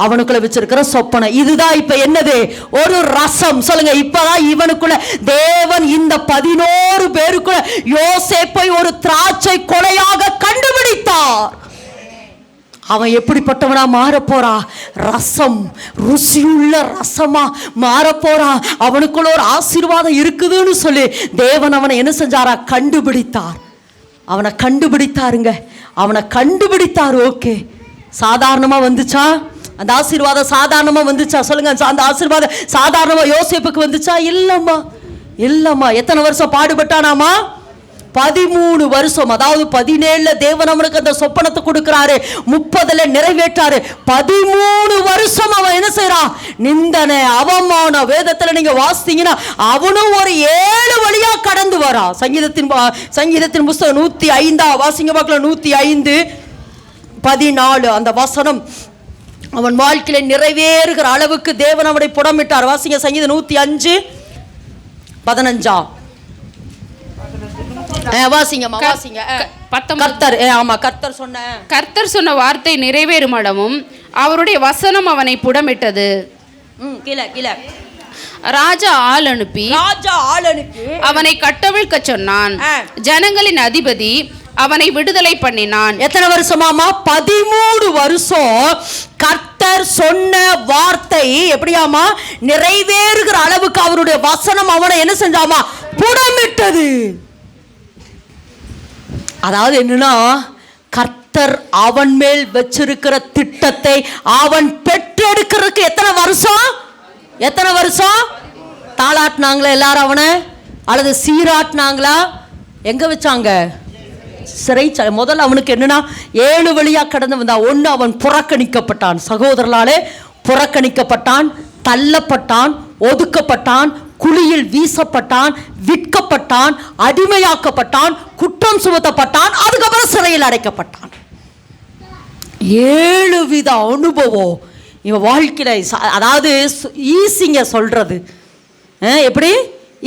அவனுக்குள்ள வச்சிருக்கிற சொப்பனம். இதுதான் இப்ப என்னது? ஒரு ரசம். சொல்லுங்க, இப்பதான் இவனுக்குள்ள தேவன் இந்த 11 பேருக்குள்ள யோசேப்பை ஒரு திராட்சை கொலையாக கண்டுபிடித்தார். அவன் எப்படிப்பட்டவனா மாற போறா? ரசம், ருசியுள்ள ரசமா மாற போறா. அவனுக்குள்ள ஒரு ஆசீர்வாதம் இருக்குதுன்னு சொல்லி தேவன் அவனை என்ன செஞ்சாரா? கண்டுபிடித்தார். அவனை கண்டுபிடித்தாருங்க, அவனை கண்டுபிடித்தார். ஓகே, சாதாரணமா வந்துச்சா அந்த ஆசீர்வாதம்? சாதாரணமா வந்துச்சா? சொல்லுங்க, அந்த ஆசீர்வாதம் சாதாரணமா யோசேப்புக்கு வந்துச்சா? இல்லம்மா, இல்லம்மா. எத்தனை வருஷம் பாடுபட்டானாமா? 13 வருஷம். அதாவது 17 தேவன் அவனுக்கு அந்த சொப்பனத்தை கொடுக்கிறாரு, 30 நிறைவேற்றாரு. 13 வருஷம் அவன் என்ன செய்யறான்? நிந்தனை, அவமானம். வேதத்துல நீங்க வாசித்தீங்கன்னா அவனும் ஒரு 7 வழியா கடந்து வரான். சங்கீதத்தின் புஸ்தகம் 105 வாசிங்க பார்க்கலாம். 105:14 அந்த வசனம் அவன் வாழ்க்கையில நிறைவேறுகிற அளவுக்கு தேவன் அவனை புடமிட்டார். வாசிங்க சங்கீதம் 105:15. கர்த்தர் சொன்ன வார்த்தை நிறைவேறும் அளவும் அவருடைய வசனம் அவனை புடமிட்டது. ராஜா ஆள் அனுப்பி அவனை கட்டவிழ்க்க சொன்னான். ஜனங்களின் அதிபதி அவனை விடுதலை பண்ணினான். எத்தனை வருஷமாமா? 13 வருஷம். கர்த்தர் சொன்ன வார்த்தை எப்படியாமா? நிறைவேறுகிற அளவுக்கு அவருடைய வசனம் அவனை என்ன செஞ்சாமா? புடமிட்டது. அதாவது என்னன்னா, கர்த்தர் அவன் மேல் வச்சிருக்கிற திட்டத்தை அவன் பெற்றெடுக்கிறதுக்கு எத்தனை வருஷம்? எத்தனை வருஷம்? தாளாட்டினாங்களா எல்லாரும் அவனை? அல்லது சீராட்டினாங்களா? எங்க வச்சாங்க? சிறைச்சாலை. முதல்ல அவனுக்கு என்னன்னா 7 வழியா கடந்து வந்தா. ஒன்று, அவன் புறக்கணிக்கப்பட்டான், சகோதரர்களாலே புறக்கணிக்கப்பட்டான், தள்ளப்பட்டான், ஒதுக்கப்பட்டான், குழியில் வீசப்பட்டான், விற்கப்பட்டான், அடிமையாக்கப்பட்டான், குற்றம் சுமத்தப்பட்டான், அதுக்கப்புறம் சிறையில் அடைக்கப்பட்டான். 7 வித அனுபவம் இவன் வாழ்க்கையில. அதாவது ஈஸிங்க சொல்றது, எப்படி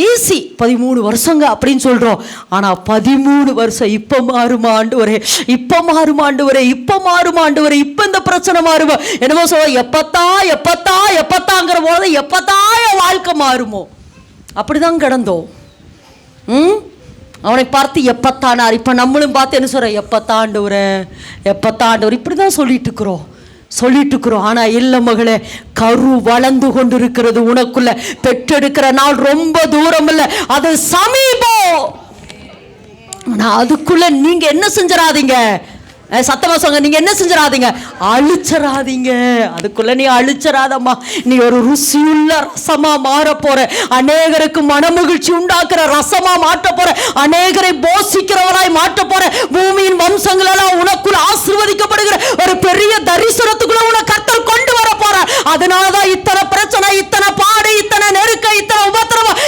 ஈஸி 13 வருஷங்க அப்படின்னு சொல்றோம். ஆனா 13 வருஷம் இப்ப மாறுமா ஆண்டவரே, இப்ப மாறுமா ஆண்டவரே, இப்ப மாறுமா ஆண்டவரே, இப்ப இந்த பிரச்சனை மாறுமா என்னமோ சொல்ல. எப்பத்தாங்கிற போது எப்பத்தான் என் வாழ்க்கை மாறுமோ அப்படிதான் கிடந்தோம். அவனை பார்த்து எப்பத்தானார். இப்ப நம்மளும் பார்த்து என்ன சொல்ற? எப்பத்தாண்டவரே, எப்பத்தாண்டவர், இப்படிதான் சொல்லிட்டு இருக்கிறோம். ஆனா இல்ல மகளே, கரு வளர்ந்து கொண்டிருக்கிறது உனக்குள்ள. பெற்றெடுக்கிற நாள் ரொம்ப தூரம் இல்ல, அது சமீபம். ஆனா அதுக்குள்ள நீங்க என்ன செஞ்சிடாதீங்க? சத்தமா சொல்லுங்க, நீங்க என்ன செஞ்சிடாதீங்க? அழிச்சராதீங்க. அதுக்குள்ள நீ அழிச்சராதம்மா. நீ ஒரு ருசியுள்ள ரசமா மாற போற. அநேகருக்கு மனமகிழ்ச்சி உண்டாக்குற ரசமா மாற்ற போற. அநேகரை போஷிக்கிறவராய் மாற்ற போற. பூமியின் வம்சங்கள் எல்லாம் உனக்குள்ள ஆசீர்வதிக்கப்படுகிற ஒரு பெரிய தரிசனத்துக்குள்ள உன கர்த்தர் கொண்டு வர போற. அதனாலதான் இத்தனை பிரச்சனை, இத்தனை பாடு, இத்தனை நெருக்க, இத்தனை உபத்திரவம்.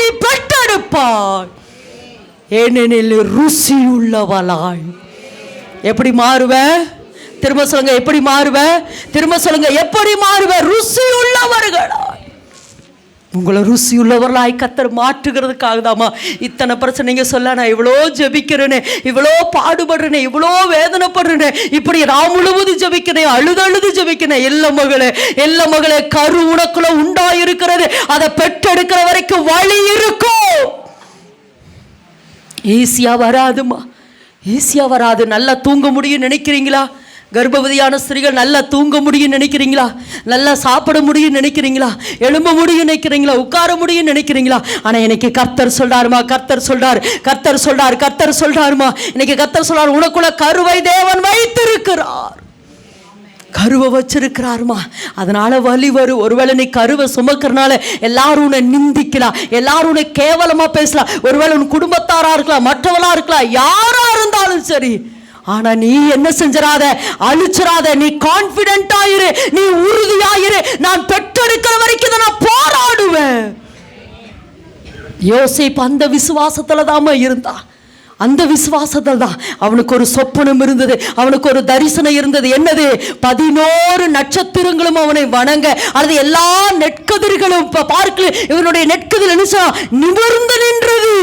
நீ பெற்றெடுப்பாய். ஏனெனில் ருசியுள்ளவளாய். எப்படி மாறுவ? திரும்ப சொல்லுங்க, எப்படி மாறுவ? திரும்ப சொல்லுங்க, எப்படி மாறுவ? ருசியுள்ளவர்களாய். உங்களை ருசியுள்ளவர்களாய் கர்த்தர் மாற்றுகிறதுக்காக தாமா இத்தனை பிரச்சனை. நீங்க சொல்ல, நான் இவ்வளோ ஜெபிக்கிறேனே, இவ்வளோ பாடுபடுறேனே, இவ்வளோ வேதனைப்படுறேனே, இப்படி நான் முழுவதும் ஜெபிக்கிறேன், அழுது ஜெபிக்கிறேன். எல்லா மகளே, கரு உனக்குள்ள உண்டாயிருக்கிறது. அதை பெற்றெடுக்கிற வரைக்கும் வழி இருக்கும். ஈஸியா வராதுமா, ஈஸியா வராது. நல்லா தூங்க முடியும் நினைக்கிறீங்களா? கர்ப்பவதியான ஸ்திரீகள் நல்லா தூங்க முடியும் நினைக்கிறீங்களா? நல்லா சாப்பிட முடியும் நினைக்கிறீங்களா? எழும்ப முடியும் நினைக்கிறீங்களா? உட்கார முடியும் நினைக்கிறீங்களா? ஆனா இன்னைக்கு கர்த்தர் சொல்றாருமா, கர்த்தர் சொல்றாருமா. இன்னைக்கு கர்த்தர் சொல்றாரு, உனக்குள்ள கருவை தேவன் வைத்திருக்கிறார், கருவை வச்சிருக்கிறாருமா. அதனால வலி வரும். ஒருவேளை நீ கருவை சுமக்கிறனால எல்லாரும் உன்னை நிந்திக்கலாம், எல்லாரும் உன்னை கேவலமா பேசலாம். ஒருவேளை உன் குடும்பத்தாரா இருக்கலாம், மற்றவளா இருக்கலாம், யாரா இருந்தாலும் சரி. ஆனா நீ என்ன செஞ்சிடாத, அழிச்சிடாத. நீ கான்பிடென்ட் ஆயிரு, நீ உறுதியாயிரு. நான் பெற்றெடுக்கிற வரைக்கும் நான் போராடுவேன். யோசேப்பு அந்த விசுவாசத்துல தாம இருந்தா. அந்த விசுவாசத்தில் தான் அவனுக்கு ஒரு சொப்பனம் இருந்தது, அவனுக்கு ஒரு தரிசனம் இருந்தது. என்னது? 11 நட்சத்திரங்களும் அவனை வணங்க, அல்லது எல்லா நெற்கதிர்களும் பார்க்கல, இவனுடைய நெற்கதிர் நிமிர்ந்து நின்றது.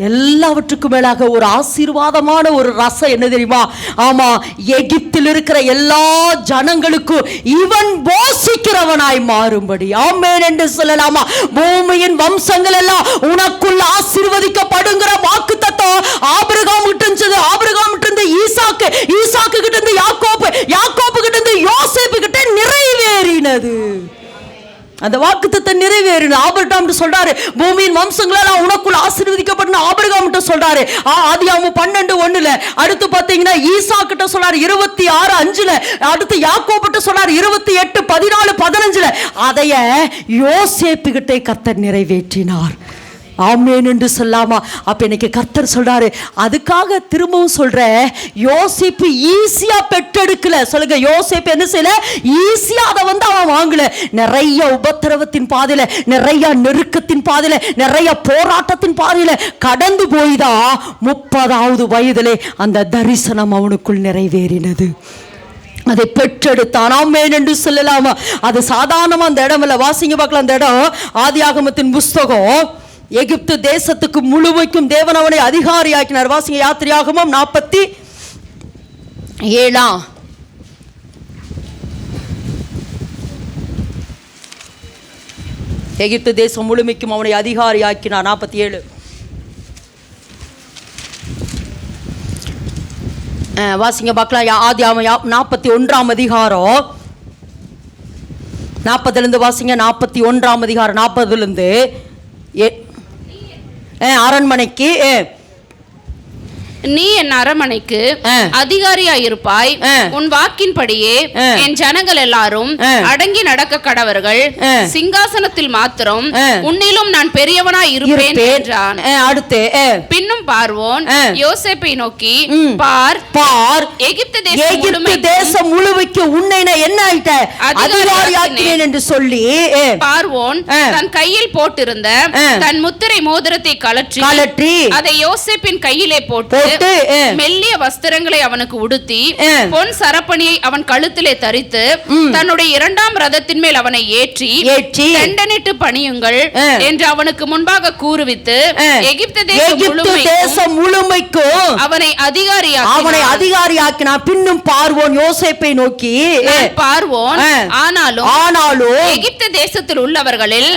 எல்லாவற்றுக்கும் மேலாக ஒரு ஆசீர்வாதமான ஒரு ரசம் என்ன தெரியுமா? ஆமா, எகிப்தில் இருக்கிற எல்லா ஜனங்களுக்கும் இவன் போஷிக்கிறவனாய் மாறும்படி, ஆமென் என்று சொல்லலாமா? பூமியின் வம்சங்கள் எல்லாம் உனக்குள்ள ஆசீர்வதிக்கப்படுங்கிற வாக்குத்தத்தம் ஆபிரகாம் கிட்ட இருந்தது, ஆபிரகாம் கிட்ட இருந்து ஈசாக்கு, ஈசாக்கு கிட்ட இருந்து யாக்கோபு, யாக்கோபு கிட்ட இருந்து யோசேப்பு கிட்ட நிறைவேறினது. அந்த வாக்குத்தத்தம் நிறைவேறின. ஆபிரகாம் சொல்றாரு, பூமியின் வம்சங்களால் உனக்குள் ஆசீர்வதிக்கப்பட்ட ஆபிரகாம் சொல்றாரு ஆதியாகமம் 12:1. அடுத்து பாத்தீங்கன்னா ஈசா கிட்ட சொல்றாரு 26:5. அடுத்து யாக்கோபு சொல்றாரு 28:14-15. அதைய யோசேப்பு கிட்ட கர்த்தர் நிறைவேற்றினார். ஆமென் என்று சொல்லாமா? அப்ப இன்னைக்கு கர்த்தர் சொல்றாரு, அதுக்காக திரும்பவும் சொல்ற, யோசேப்பு ஈஸியா பெற்றெடுக்கல. சொல்லுங்க, யோசேப்பு என்ன செய்யல? ஈஸியா அதை அவன் வாங்கல. நிறைய உபத்திரவத்தின் பாதையில, நிறைய நெருக்கத்தின் பாதையில, நிறைய போராட்டத்தின் பாதையில கடந்து போய்தான் 30வது வயதிலே அந்த தரிசனம் அவனுக்குள் நிறைவேறினது. அதை பெற்றெடுத்தான். ஆமென் என்று சொல்லலாமா? அது சாதாரணமா அந்த இடம் இல்ல. வாசிங்க பார்க்கலாம். அந்த இடம் ஆதியாகமத்தின் புஸ்தகம். எகிப்து தேசத்துக்கு முழுமைக்கும் தேவன் அவனை அதிகாரியாக்கினார். வாசிங்க யாத்திரையாகமம் 47. எகிப்து தேசம் முழுமைக்கும் அவனை அதிகாரியாக்கினார். 47. வாசிங்க பார்க்கலாம். ஆதியாகமம் 41 அதிகாரம் 40 வாசிங்க. 41 அதிகாரம் 40 அரண்மனைக்கு நீ என் அரண்மனைக்கு அதிகாரியாயிருப்பாய், உன் வாக்கின்படியே என் ஜனங்கள் எல்லாரும் அடங்கி நடக்க கடவர்கள், சிங்காசனத்தில் மாத்திரம் உன்னிலும் நான் பெரியவனாய் இருப்பேன் என்றான். அடுத்து பின்னும் பார்வோன் யோசேப்பை நோக்கி, பார் எகிப்து தேசம் முழுமைக்கு உன்னை என்ன ஆயிட்ட அதிகாரியாக்கினேன் என்று சொல்லி, பார்வோன் தன் கையில் போட்டிருந்த தன் முத்திரை மோதிரத்தை கழற்றி அதை யோசேப்பின் கையிலே போட்டு மெல்லிய வஸ்திரங்களை அவனுக்கு உடுத்தி பொன் சரப்பணியை அவன் கழுத்திலே தரித்து தன்னுடைய 2ஆம் ரதத்தின் மேல் அவனை ஏற்றி தண்டனிட்டு பணியுங்கள் என்று அவனுக்கு முன்பாக கூறுவித்து எகிப்து தேசம் முழுமைக்கும் அவனை அதிகாரியாக்கினான். பின்னும் பார்வோன் யோசேப்பை நோக்கி, பார்வோன் ஆனாலும் எகிப்து தேசத்தில் உள்ளவர்களில்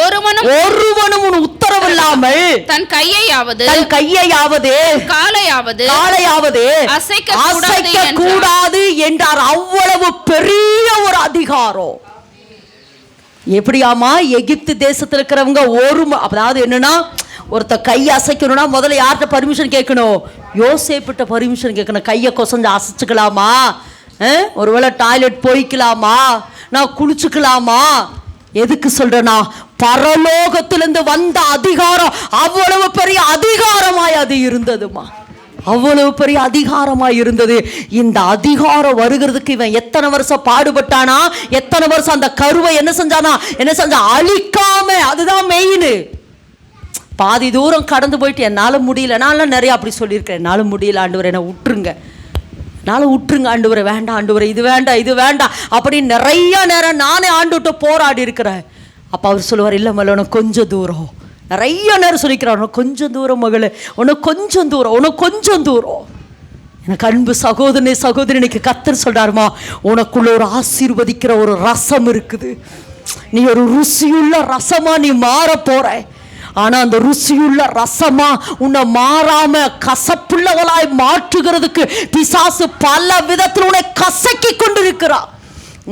ஒருவனும் உத்தரவில்லாமல் தன் கையையாவது காலையாவது அசைக்க கூடாது என்றார். அவ்வளவு பெரிய ஒரு அதிகாரம். எப்படியாமா? எகிப்து தேசத்தில் இருக்கிறவங்க அதாவது என்னன்னா, ஒருத்த கையை அசைக்கணும்னா முதல்ல யார்கிட்ட பர்மிஷன் கேட்கணும்? யோசேப்பிட்ட பர்மிஷன் கேட்கணும். கையை கொசஞ்சு அசைச்சுக்கலாமா? ஒருவேளை டாய்லெட் போய்க்கலாமா? நான் குளிச்சுக்கலாமா? எதுக்கு சொல்றேன்னா, பரலோகத்திலிருந்து வந்த அதிகாரம் அவ்வளவு பெரிய அதிகாரமாய் அது இருந்ததுமா. அவ்வளவு பெரிய அதிகாரமாய் இருந்தது. இந்த அதிகாரம் வருகிறதுக்கு இவன் எத்தனை வருஷம் பாடுபட்டானா, எத்தனை வருஷம் அந்த கருவை என்ன செஞ்சானா அழிக்காம. அதுதான் மெயின். பாதி தூரம் கடந்து போயிட்டு என்னால முடியல, நான் நிறைய அப்படி சொல்லியிருக்கேன், என்னால முடியல ஆண்டவரே என்னை விட்டுருங்க, விட்டுருங்க ஆண்டவரே, வேண்டாம் ஆண்டவரே, இது வேண்டாம் அப்படின்னு நிறைய நேரம் நானே ஆண்டுகிட்ட போராடி இருக்கிறேன். அப்போ அவர் சொல்லுவார், இல்லை மல்ல உனக்கு கொஞ்சம் தூரம். நிறைய நேரம் சொல்லிக்கிறார், உனக்கு கொஞ்சம் தூரம் மகளே, உனக்கு கொஞ்சம் தூரம். எனக்கு அன்பு சகோதரனுக்கு கர்த்தர் சொல்றாருமா, உனக்குள்ள ஒரு ஆசீர்வதிக்கிற ஒரு ரசம் இருக்குது. நீ ஒரு ருசியுள்ள ரசமா நீ மாற போற. ஆனா அந்த ருசியுள்ள ரசமா உன்னை மாறாம கசப்புள்ளவளாய் மாற்றுகிறதுக்கு பிசாசு பல விதத்தில் உன்னை கசக்கி கொண்டிருக்கிறான்.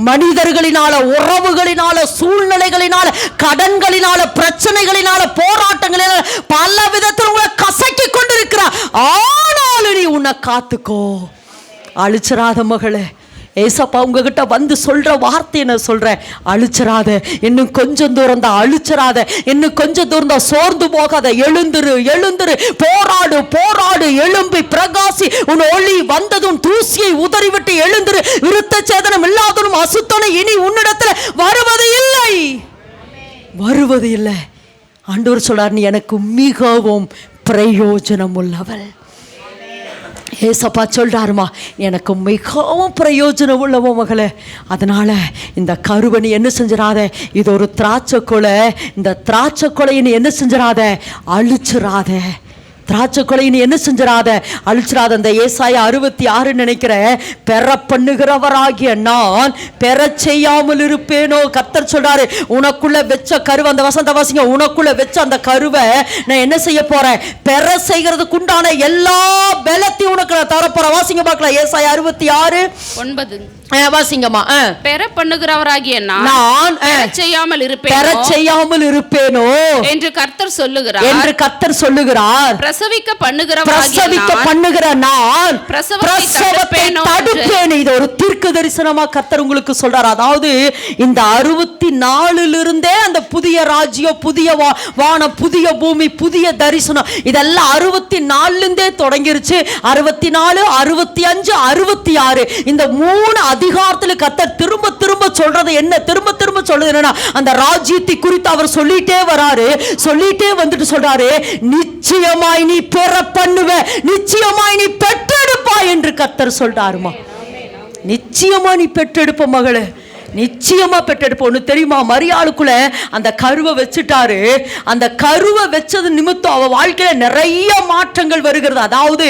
மனிதர்களினால, உறவுகளினால, சூழ்நிலைகளினால, கடன்களினால, பிரச்சனைகளினால, போராட்டங்களினால பல விதத்தில் உங்களை கசக்கி கொண்டிருக்கிறார். ஆனாலும் நீ உன்னை காத்துக்கோ, அழிச்சிராத மகளே. ஏசப்பா உங்ககிட்ட வந்து சொல்ற வார்த்தை என்ன சொல்றேன், அழிச்சிராத, இன்னும் கொஞ்சம் தூரம் தான், அழிச்சிராத, இன்னும் கொஞ்சம் தூரம் தான், சோர்ந்து போகாத, எழுந்துரு, போராடு, எழும்பி பிரகாசி, உன் ஒளி வந்ததும் தூசியை உதறிவிட்டு எழுந்துரு, விருத்த சேதனம் இல்லாததும் அசுத்தனும் இனி உன்னிடத்துல வருவது இல்லை. ஆண்டவர் சொல்றார், நீ எனக்கு மிகவும் பிரயோஜனம் உள்ளவள். ஏசப்பா சொல்றாருமா, எனக்கு மிகவும் பிரயோஜனம் உள்ளவோ மகளே, அதனால இந்த கருவை நீ என்ன செஞ்சிடாத, இது ஒரு திராட்சை கொலை, இந்த திராட்சை கொலையை நீ என்ன செஞ்சிடாத, அழிச்சிடாத. திராட்சை கொலை நீ என்ன செஞ்சிடாத, அழிச்சிடாத. அந்த ஏசாயா 66 நினைக்கிற, பெற பண்ணுகிறவராகிய நான் பெற செய்யாமல் இருப்பேனோ. கர்த்தர் சொல்றாரு, உனக்குள்ள வெச்ச கருவை, அந்த வசந்த வாசிங்க, உனக்குள்ள வெச்ச அந்த கருவை நான் என்ன செய்ய போறேன், பெற செய்கிறதுக்கு உண்டான எல்லா பலத்தையும் உனக்கு நான் தரப்போறேன். வாசிங்க பார்க்கலாம், ஏசாயா 66:9 வாசிங்கம்மா. பெற பண்ணுகிறவராகிய நான் செய்யாமல் இருப்பேனோ என்று கர்த்தர் சொல்லுகிறார். பிரசவிக்க பண்ணுகிற நான் பிரசவத்தை தடுப்பேன். இது ஒரு தீர்க்க தரிசனமா கர்த்தர் உங்களுக்கு சொல்றார். அதாவது இந்த 64 இருந்தே அந்த புதிய ராஜ்யம், புதிய வானம், புதிய பூமி, புதிய தரிசனம், இதெல்லாம் 64 தொடங்கிருச்சு. 64, 65, 66 இந்த 3 அதிகாரத்துல கர்த்தர் திரும்ப திரும்ப சொல்றது என்ன, திரும்ப திரும்ப சொல்றது என்னன்னா, அந்த ராஜ்யத்தை குறித்து அவர் சொல்லிட்டே வராரு. சொல்லிட்டே வந்துட்டு சொல்றாரு, நிச்சயமாய் நீ பெற பண்ணுவ, நிச்சயமாய் நீ பெற்றெடுப்பாய் என்று கர்த்தர் சொல்றாருமா. நிச்சயமா நீ பெற்றெடுப்ப மகளே, நிச்சயமா பெற்றெடுப்ப. ஒண்ணு தெரியுமா, மரியாளுக்குள்ள அந்த கருவை வச்சுட்டாரு. அந்த கருவை வச்சது நிமித்தம் அவ வாழ்க்கையில நிறைய மாற்றங்கள் வருகிறது. அதாவது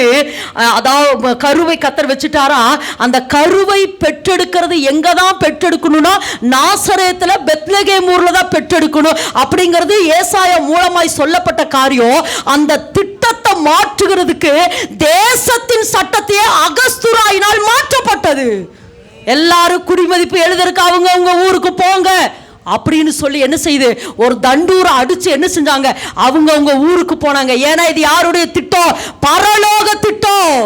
கருவை கர்த்தர் வச்சுட்டாரா, அந்த கருவை பெற்றெடுக்கிறது எங்கதான் பெற்றெடுக்கணும்னா, நாசரேத்துல பெத்லகேம் ஊர்ல தான் பெற்றெடுக்கணும் அப்படிங்கிறது ஏசாயா மூலமாய் சொல்லப்பட்ட காரியம். அந்த திட்டத்தை மாற்றுகிறதுக்கு தேசத்தின் சட்டத்தையே அகஸ்துராயினால் மாற்றப்பட்டது. எல்லாரும் குடிமதிப்பு எழுதுறதுக்கு அவங்க ஊருக்கு போங்க அப்படின்னு சொல்லி என்ன செய்து, ஒரு தண்டூரை அடிச்சு என்ன செஞ்சாங்க, அவங்க ஊருக்கு போனாங்க. ஏன்னா இது யாருடைய திட்டம், பரலோக திட்டம்.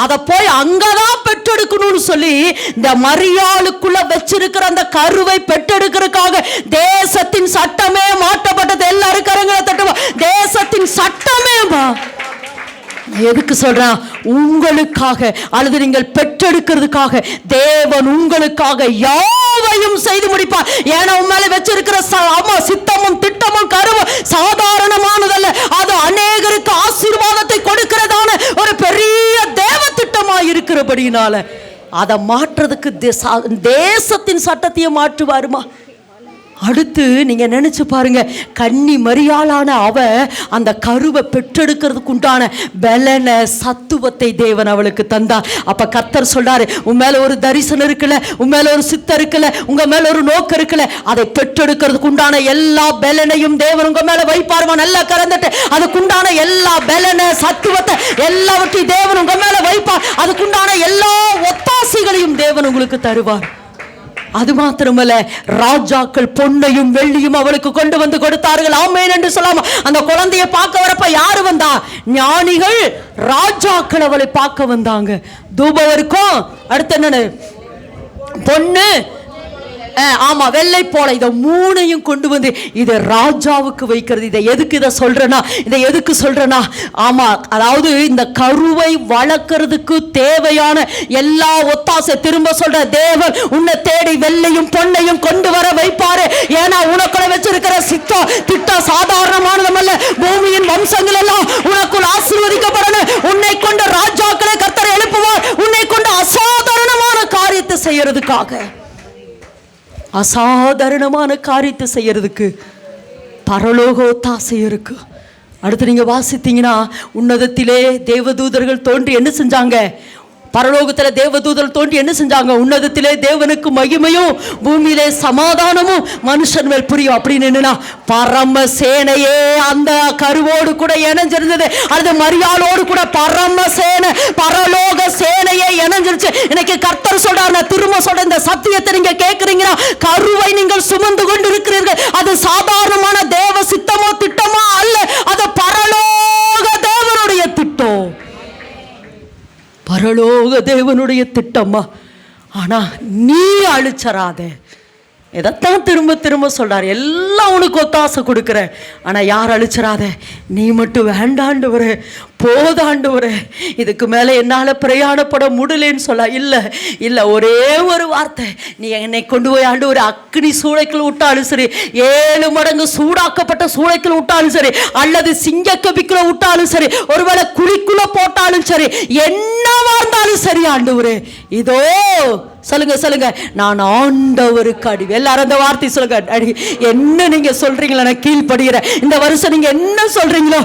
அத போய் அங்கதான் பெற்றெடுக்கணும்னு சொல்லி இந்த மரியாளுக்குள்ள வச்சிருக்கிற அந்த கருவை பெற்றெடுக்கிறதுக்காக தேசத்தின் சட்டமே மாற்றப்பட்டது. எல்லாரும் கரங்களை தட்டுவோம், தேசத்தின் சட்டமே. எதுக்கு சொல்றான், உங்களுக்காக அல்லது நீங்கள் பெற்றெடுக்கிறதுக்காக தேவன் உங்களுக்காக யாவையும் செய்து முடிப்பார். ஏன்னா உண்மையில வச்சிருக்கிற சித்தமும் திட்டமும் கருவும் சாதாரணமானதல்ல. அது அநேகருக்கு ஆசீர்வாதத்தை கொடுக்கிறதான ஒரு பெரிய தேவ திட்டமா இருக்கிறபடினால அதை மாற்றுறதுக்கு தேசத்தின் சட்டத்தையே மாற்றுவாருமா. அடுத்து நீங்க நினைச்சு பாருங்க, கன்னி மரியாளான அவ அந்த கருவை பெற்றெடுக்கிறதுக்கு உண்டான பலன சத்துவத்தை தேவன் அவளுக்கு தந்தார். அப்ப கர்த்தர் சொல்றாரு, உன் மேல ஒரு தரிசனம் இருக்குல்ல, உன் மேல ஒரு சித்தம் இருக்குல்ல, உங்க மேல ஒரு நோக்கம் இருக்குல்ல, அதை பெற்றெடுக்கிறதுக்கு உண்டான எல்லா பலனையும் தேவன் உங்க மேல வைப்பாருமா. நல்லா கறந்துட்டு அதுக்குண்டான எல்லா பலன சத்துவத்தை எல்லாவற்றையும் தேவன் உங்க மேல வைப்பார். அதுக்குண்டான எல்லா ஒத்தாசைகளையும் தேவன் உங்களுக்கு தருவார். அது மாத்திரமல்ல, ராஜாக்கள் பொன்னையும் வெள்ளியும் அவளுக்கு கொண்டு வந்து கொடுத்தார்கள். ஆமென் என்று சொல்லாம அந்த குழந்தையை பார்க்க வரப்ப யாரு வந்தா, ஞானிகள் ராஜாக்கள் அவளை பார்க்க வந்தாங்க. தூபம் இருக்கும், அடுத்து என்னன்னு, பொண்ணு, ஆமா வெள்ளை போல, இதை மூணையும் கொண்டு வந்து இதை ராஜாவுக்கு வைக்கிறது. இதை எதுக்கு சொல்றேன்னா, ஆமா, அதாவது இந்த கருவை வளர்க்கறதுக்கு தேவையான எல்லா ஒத்தாசை, திரும்ப சொல்ற, தேவன் உன்னை தேடி வெள்ளையும் பொன்னையும் கொண்டு வர வைப்பாரு. ஏன்னா உனக்குள்ள வச்சிருக்கிற திட்டம் சாதாரணமானதல்ல. பூமியின் வம்சங்கள் எல்லாம் உனக்குள் ஆசீர்வதிக்கப்படணும். உன்னை கொண்ட ராஜாக்களை கர்த்தர் எழுப்புவார். உன்னை கொண்ட அசாதாரணமான காரியத்தை செய்யறதுக்காக, அசாதாரணமான காரியத்தை செய்யறதுக்கு பரலோக ஒத்தாசை இருக்கு. அடுத்து நீங்க வாசித்தீங்கன்னா, உன்னதத்திலே தேவதூதர்கள் தோன்றி என்ன செஞ்சாங்க, பரலோகத்தில் தேவதூதர்கள் தோன்றி என்ன செஞ்சாங்க, உன்னதத்திலே தேவனுக்கு மகிமையும் பூமியிலே சமாதானமும் மனுஷன் மேல் புரியும் அப்படின்னு என்னன்னா, பரம சேனையே அந்த கருவோடு கூட இணைஞ்சிருந்தது. அது மரியாளோடு கூட பரம சேனை, பரலோக சேனையே இணைஞ்சிருச்சு. இன்னைக்கு கர்த்தர் சொல்றார், நான் திரும்ப சொல்றேன், இந்த சத்தியத்தை நீங்க கேட்கறீங்கன்னா, கருவை நீங்கள் சுமந்து கொண்டு இருக்கிறீர்கள். அது சாதாரணமான தேவ சித்தமோ திட்டமோ அல்ல, அது பரலோக தேவனுடைய திட்டம், பரலோக தேவனுடைய திட்டமா. ஆனா நீ அழிச்சராத. இதைத்தான் திரும்ப திரும்ப சொல்றாரு. எல்லாம் உனக்கு ஒத்தாசை கொடுக்குற, ஆனா யார் அழிச்சராத, நீ மட்டும் வேண்டாண்டவரு. போதாண்டவரே, இதுக்கு மேலே என்னால் பிரயாணப்பட முடியலன்னு சொல்ல. இல்லை ஒரே ஒரு வார்த்தை, நீ என்னை கொண்டு போய் ஆண்டவரே அக்னி சூளைக்குள் விட்டாலும் சரி, 7 மடங்கு சூடாக்கப்பட்ட சூளைக்குள் விட்டாலும் சரி, அல்லது சிங்கக்கபிக்குள்ள விட்டாலும் சரி, ஒருவேளை குழிக்குள்ள போட்டாலும் சரி, என்னவா இருந்தாலும் சரி ஆண்டவரே, இதோ சொல்லுங்க, நான் ஆண்டவருக்கு அடிமை. எல்லாரும் அந்த வார்த்தை சொல்லுங்க. என்ன நீங்க சொல்றீங்களோ நான் கீழ்ப்படுகிறேன். இந்த வருஷம் நீங்க என்ன சொல்றீங்களோ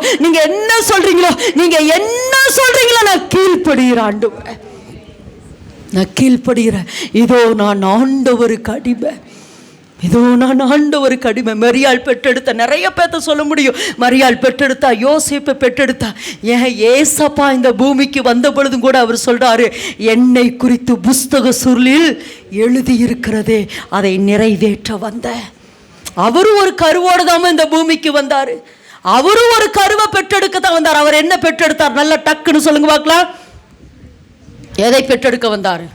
நான் கீழ்ப்படுகிறேன் ஆண்டவரே, நான் கீழ்ப்படுகிறேன். இதோ நான் ஆண்டவருக்கு அடிமை. மரியாள் பெற்றெடுத்த நிறைய பேர்த்த சொல்ல முடியும். மரியாள் பெற்றெடுத்தா, யோசேப்பை பெற்றெடுத்தா. ஏன் ஏசப்பா இந்த பூமிக்கு வந்த பொழுதும் கூட அவர் சொல்றாரு, என்னை குறித்து புஸ்தக சுருளில் எழுதியிருக்கிறதே அதை நிறைவேற்ற வந்த. அவரும் ஒரு கருவோடு தான் இந்த பூமிக்கு வந்தாரு. அவரும் ஒரு கருவை பெற்றெடுக்க தான் வந்தார். அவர் என்ன பெற்றெடுத்தார்? நல்ல டக்குன்னு சொல்லுங்க பார்க்கலாம். எதை பெற்றெடுக்க வந்தார்?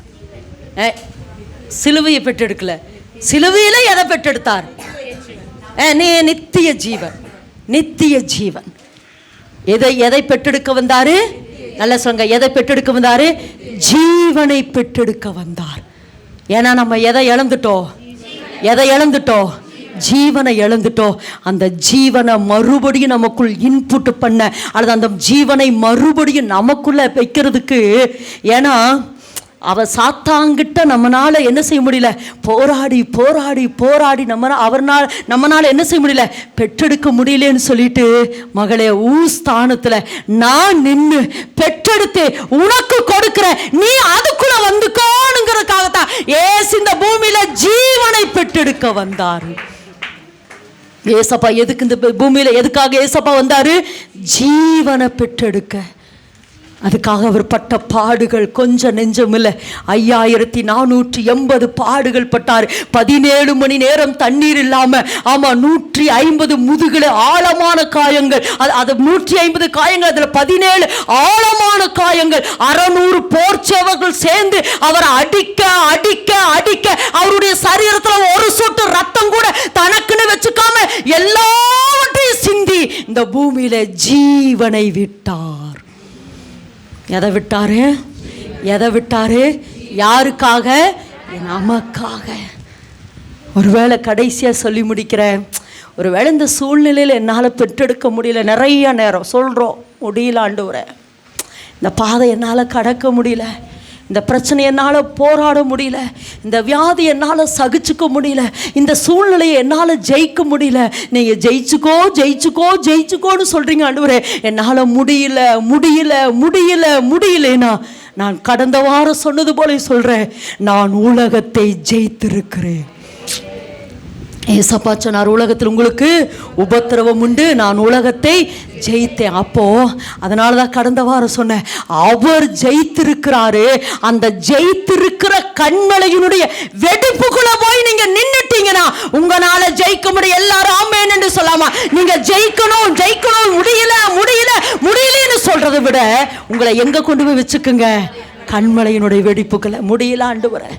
சிலுவையை பெற்றெடுக்கல. சிலுவையில எதை பெற்றெடுத்தார்? நித்திய ஜீவன். எதை பெற்றெடுக்க வந்தாரு? நல்ல சொல்லுங்க, எதை பெற்றெடுக்க வந்தாரு? ஜீவனை பெற்றெடுக்க வந்தார். ஏன்னா நம்ம எதை இழந்துட்டோம்? ஜீவனை இழந்துட்டோம். அந்த ஜீவனை மறுபடியும் நமக்குள் இன்புட் பண்ண, அல்லது அந்த ஜீவனை மறுபடியும் நமக்குள்ள வைக்கிறதுக்கு, ஏன்னா அவ சாத்தாங்கிட்ட நம்மனால என்ன செய்ய முடியல? போராடி நம்மனால என்ன செய்ய முடியல? பெற்றெடுக்க முடியலன்னு சொல்லிட்டு, மகளே ஸ்தானத்துல நான் நின்று பெற்றெடுத்து உனக்கு கொடுக்கிறேன், நீ அதுக்குள்ள வந்துக்கோணுங்கிறதுக்காகத்தான் ஏசு இந்த பூமியில ஜீவனை பெற்றெடுக்க வந்தாரு. ஏசப்பா எதுக்கு இந்த பூமியில எதுக்காக ஏசப்பா வந்தாரு? ஜீவனை பெற்றெடுக்க. அதுக்காக அவர் பட்ட பாடுகள் கொஞ்சம் நெஞ்சம் இல்லை. 5480 பாடுகள் பட்டார். 17 மணி நேரம் தண்ணீர் இல்லாம, 150 முதுகுல ஆழமான காயங்கள். அது 150 காயங்கள், அதுல 17 ஆழமான காயங்கள். 600 போர்ச்சேவர்கள் சேர்ந்து அவரை அடிக்க அவருடைய சரீரத்தில் ஒரு சொட்டு ரத்தம் கூட தனக்குன்னு வச்சுக்காம எல்லாவற்றையும் சிந்தி இந்த பூமியில ஜீவனை விட்டார். எதை விட்டாரு? யாருக்காக? நமக்காக. ஒருவேளை கடைசியா சொல்லி முடிக்கிறேன். ஒருவேளை இந்த சூழ்நிலையில் என்னால் பெற்றெடுக்க முடியல. நிறைய நேரம் சொல்கிறோம், முடியல ஆண்டவரே, இந்த பாதை என்னால் கடக்க முடியல, இந்த பிரச்சனை என்னால் போராட முடியல, இந்த வியாதி என்னால் சகிச்சுக்க முடியல, இந்த சூழ்நிலையை என்னால் ஜெயிக்க முடியல. நீங்கள் ஜெயிச்சுக்கோன்னு சொல்கிறீங்க ஆண்டவரே, என்னால் முடியலன்னா நான் கடந்த வாரம் சொன்னது போல சொல்கிறேன், நான் உலகத்தை ஜெயித்திருக்கிறேன். ஏசப்பா சொன்னார், உலகத்தில் உங்களுக்கு உபத்திரவம் உண்டு, நான் உலகத்தை ஜெயித்தேன். அப்போ அதனால தான் கடந்த வாரம் சொன்னேன், அவர் ஜெயித்திருக்கிறாரு. அந்த ஜெயித்திருக்கிற கண்மலையினுடைய வெடிப்புக்குள்ள போய் நீங்க நின்னுட்டீங்கன்னா உங்களால ஜெயிக்க முடியும். எல்லாரும் ஆமென் என்று சொல்லாமா? நீங்க ஜெயிக்கணும், முடியலன்னு சொல்றதை விட உங்களை எங்க கொண்டு போய் வச்சுக்குங்க? கண்மலையினுடைய வெடிப்புக்களை. முடியல ஆண்டவரே,